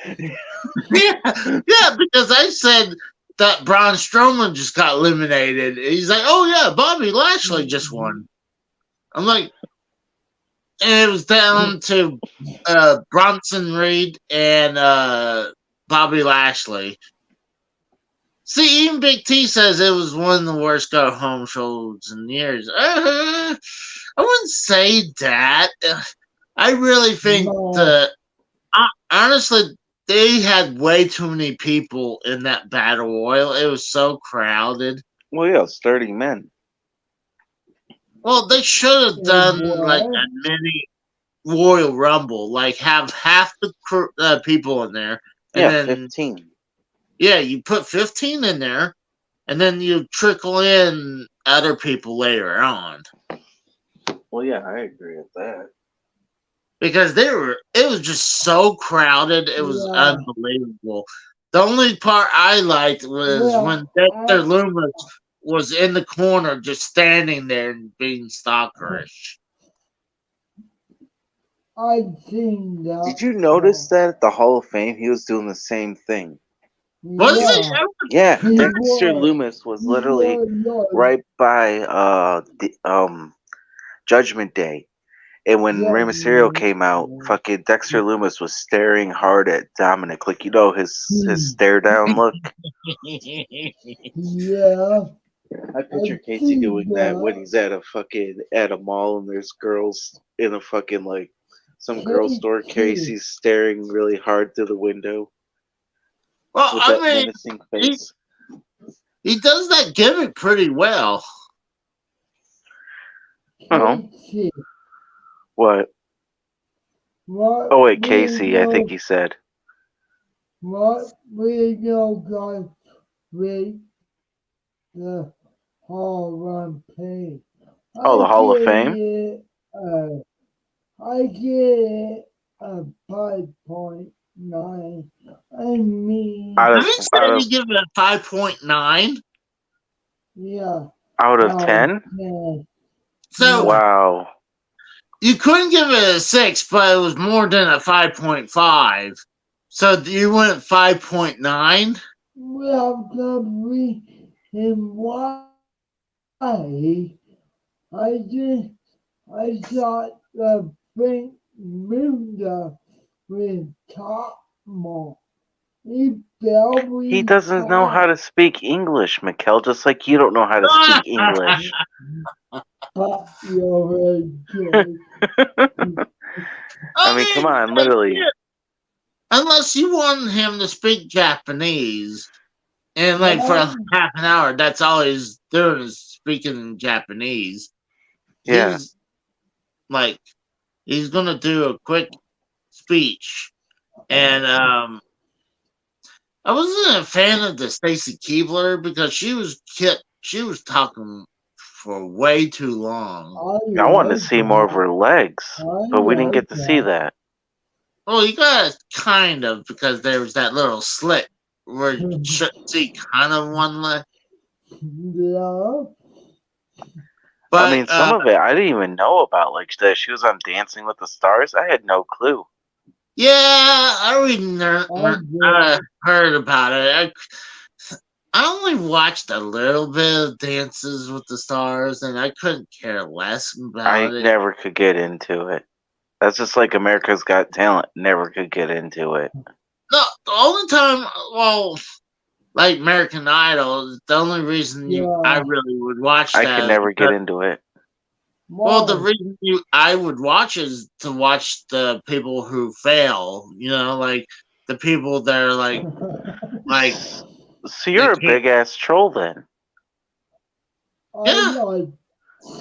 yeah, because I said that Braun Strowman just got eliminated. He's like, oh yeah, Bobby Lashley just won. I'm like, and it was down to Bronson Reed and Bobby Lashley. See, even Big T says it was one of the worst go-home shows in years. I wouldn't say that. I really think honestly, they had way too many people in that battle royal. It was so crowded. Well, yeah, it's 30 men. Well, they should have done like a mini Royal Rumble, like have half the people in there, and then 15. Yeah, you put 15 in there, and then you trickle in other people later on. Well, yeah, I agree with that. Because it was just so crowded, it was unbelievable. The only part I liked was when Dexter Lumis was in the corner just standing there and being stalkerish. Did you notice that at the Hall of Fame he was doing the same thing? Was he? Yeah, Dexter Lumis was literally right by Judgment Day. And when Rey Mysterio came out, fucking Dexter Lumis was staring hard at Dominic, like, you know, his stare down look. Yeah. I picture Casey doing that when he's at a mall and there's girls in a fucking like some girl store. Casey's staring really hard through the window. Well, with that menacing face. He does that gimmick pretty well. Oh. What? Oh wait, Casey, I think he said. What we got with the Hall of Fame? Oh, the Hall of Fame? I get a 5.9. I mean, did he say he give it a 5.9? Yeah. Out of 10? So wow. You couldn't give it a 6, but it was more than a 5.5. So you went 5.9? Well, the reason why I thought the Frank Muda with top more. He doesn't know how to speak English, Mikkel, just like you don't know how to speak English. I mean, come on, literally. Unless you want him to speak Japanese, and like for half an hour, that's all he's doing is speaking Japanese. Yeah. He's gonna do a quick speech, and I wasn't a fan of the Stacy Keibler because she was talking for way too long. I wanted to see more of her legs, but we didn't get to see that. Well, you got kind of, because there was that little slit where you shouldn't see kind of one leg. Yeah. But, I mean, some of it I didn't even know about. Like that she was on Dancing with the Stars. I had no clue. Yeah, I heard about it. I only watched a little bit of Dances with the Stars, and I couldn't care less I about it. never could get into it. That's just like America's Got Talent. Never could get into it. No, the only time, well, like American Idol, the only reason I really would watch I that could is never get because- into it. Well, the Why? reason I would watch is to watch the people who fail. Like the people that are like So you're a they can't. big ass troll then. I Yeah. like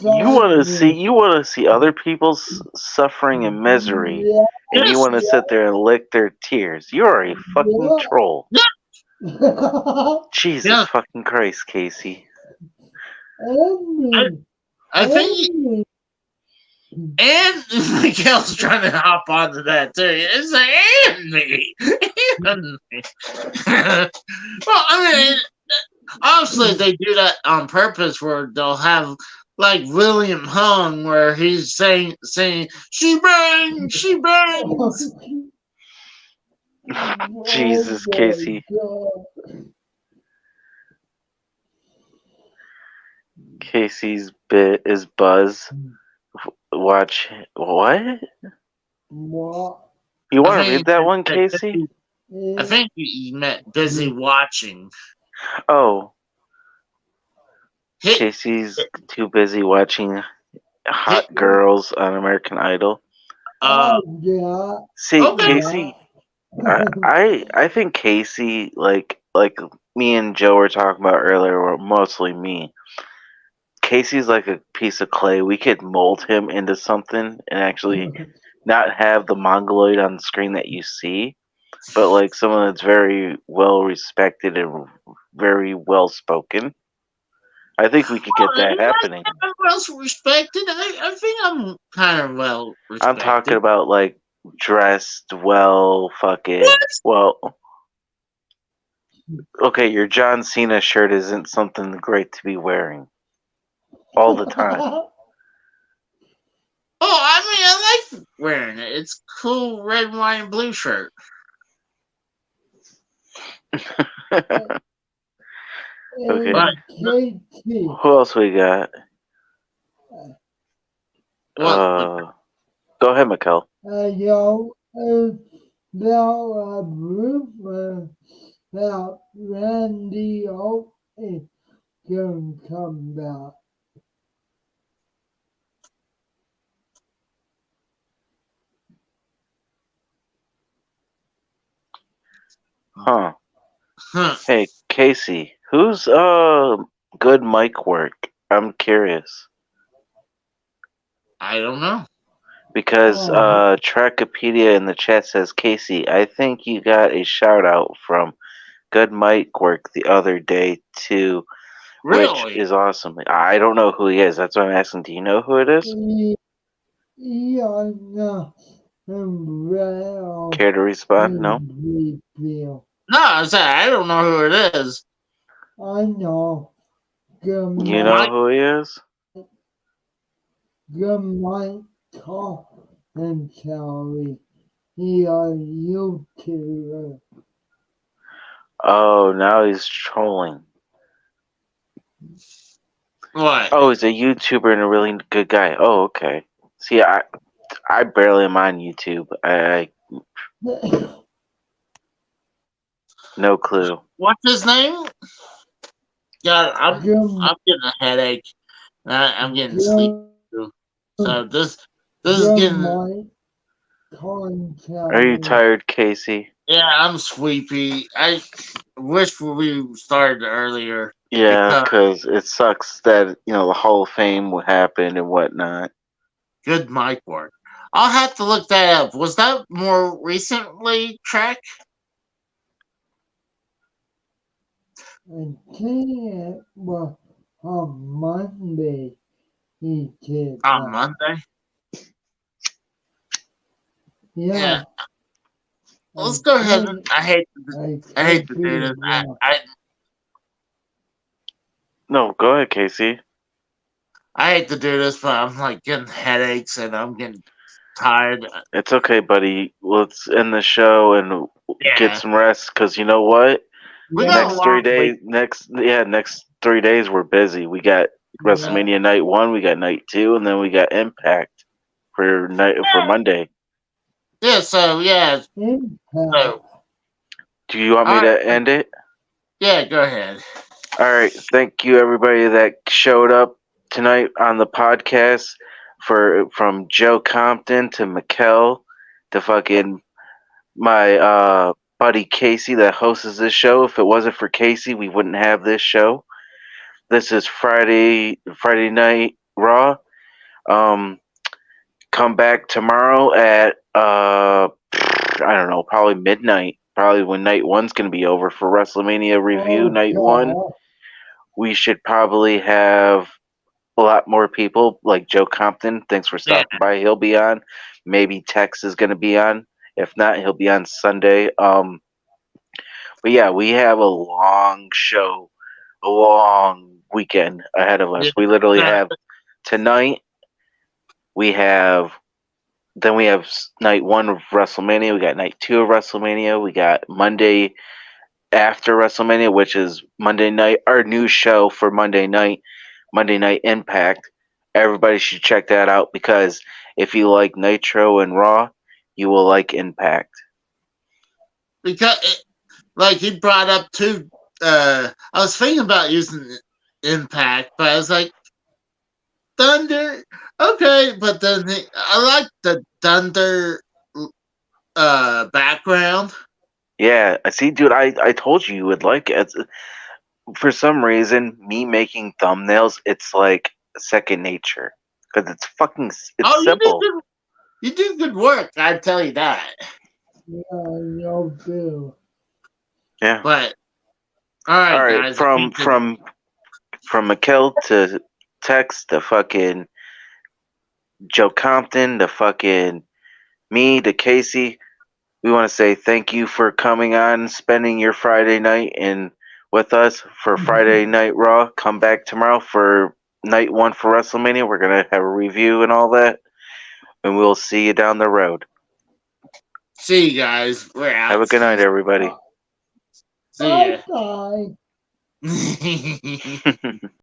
You want to Simon. see other people's suffering and misery, Yeah, and you Yes. want to sit there and lick their tears. You are a fucking yeah. troll. Jesus Yeah. fucking Christ, Casey. Emily, I think, Emily. and Miguel's trying to hop onto that too. It's like and me. And me. Well, I mean, obviously they do that on purpose, where they'll have like William Hung, where he's saying she bangs, she bangs. Jesus, Oh my Casey. God. Casey's bit is Buzz. Watch what? What? You want I to think read that one, Casey? I think you meant busy watching. Oh, Hit, Casey's too busy watching hot girls on American Idol. Yeah. See, Okay. Casey, I think Casey, like me and Joe were talking about earlier, or mostly me. Casey's like a piece of clay. We could mold him into something and actually not have the mongoloid on the screen that you see, but like someone that's very well respected and very well spoken. I think we could get that happening. I'm well respected. I think I'm kind of well respected. I'm talking about like dressed well, fucking well. Okay, your John Cena shirt isn't something great to be wearing all the time. Oh, I mean, I like wearing it. It's cool red, white, and blue shirt. Okay. But, Katie. Who else we got? well, Go ahead, Mikkel. Yo, now a rumor that Randy Orton can come back. Huh. huh, Hey, Casey, who's good mic work? I'm curious. I don't know. Because Trackopedia in the chat says, Casey, I think you got a shout out from Good Mic Work the other day too, Really? which is awesome. I don't know who he is. That's why I'm asking. Do you know who it is? Yeah, no. Well, Care to respond? No. No, I don't know who it is. I know. Good You know who he is? might call and Charlie. He a YouTuber. Oh, now he's trolling. What? Oh, he's a YouTuber and a really good guy. Oh, okay. See, I barely am on YouTube. I no clue. What's his name? God, I'm getting a headache. I'm getting sleepy too. So this is getting. Are you tired, Casey? Yeah, I'm sleepy. I wish we started earlier. Yeah, because it sucks that the Hall of Fame happened and whatnot. Good mic work. I'll have to look that up. Was that more recently, Trek? I think it was on Monday. He did On Monday? Yeah. Let's go ahead. I hate to do this. No, go ahead, Casey. I hate to do this, but I'm like getting headaches and I'm getting tired. It's okay, buddy. Let's end the show and get some rest. Because you know what? We got a Next long 3 days. week. Next 3 days we're busy. We got WrestleMania night 1, we got night 2, and then we got Impact for Monday. Yeah, so yeah. Impact. So, Do you want me to end it? yeah, go ahead. All right. Thank you, everybody that showed up tonight on the podcast. From Joe Compton to Mikkel to fucking my buddy Casey that hosts this show. If it wasn't for Casey, we wouldn't have this show. This is Friday night Raw. Come back tomorrow at I don't know, probably midnight. Probably when night 1's gonna be over for WrestleMania review. Night 1, we should probably have a lot more people like Joe Compton. Thanks for stopping by. He'll be on. Maybe Tex is gonna be on. If not, he'll be on Sunday. But yeah, we have a long show, a long weekend ahead of us. Yeah. We literally have tonight. We have night 1 of WrestleMania. We got night 2 of WrestleMania. We got Monday after WrestleMania, which is Monday night. Our new show for Monday Night Impact. Everybody should check that out because if you like Nitro and Raw, you will like Impact. Because, like, he brought up two. I was thinking about using Impact, but I was like, Thunder, okay. But then I like the Thunder background. Yeah, see, dude, I told you would like it. For some reason, me making thumbnails, it's like second nature because it's simple. You do good work. I tell you that. Yeah, you do. Yeah. But all right, guys. From Mikkel to Tex to fucking Joe Compton to fucking me to Casey, we want to say thank you for coming on, spending your Friday night with us for Friday Night Raw. Come back tomorrow for night 1 for WrestleMania. We're gonna have a review and all that, and we'll see you down the road. See you guys. We're out. Have a good night, everybody. See ya. Bye.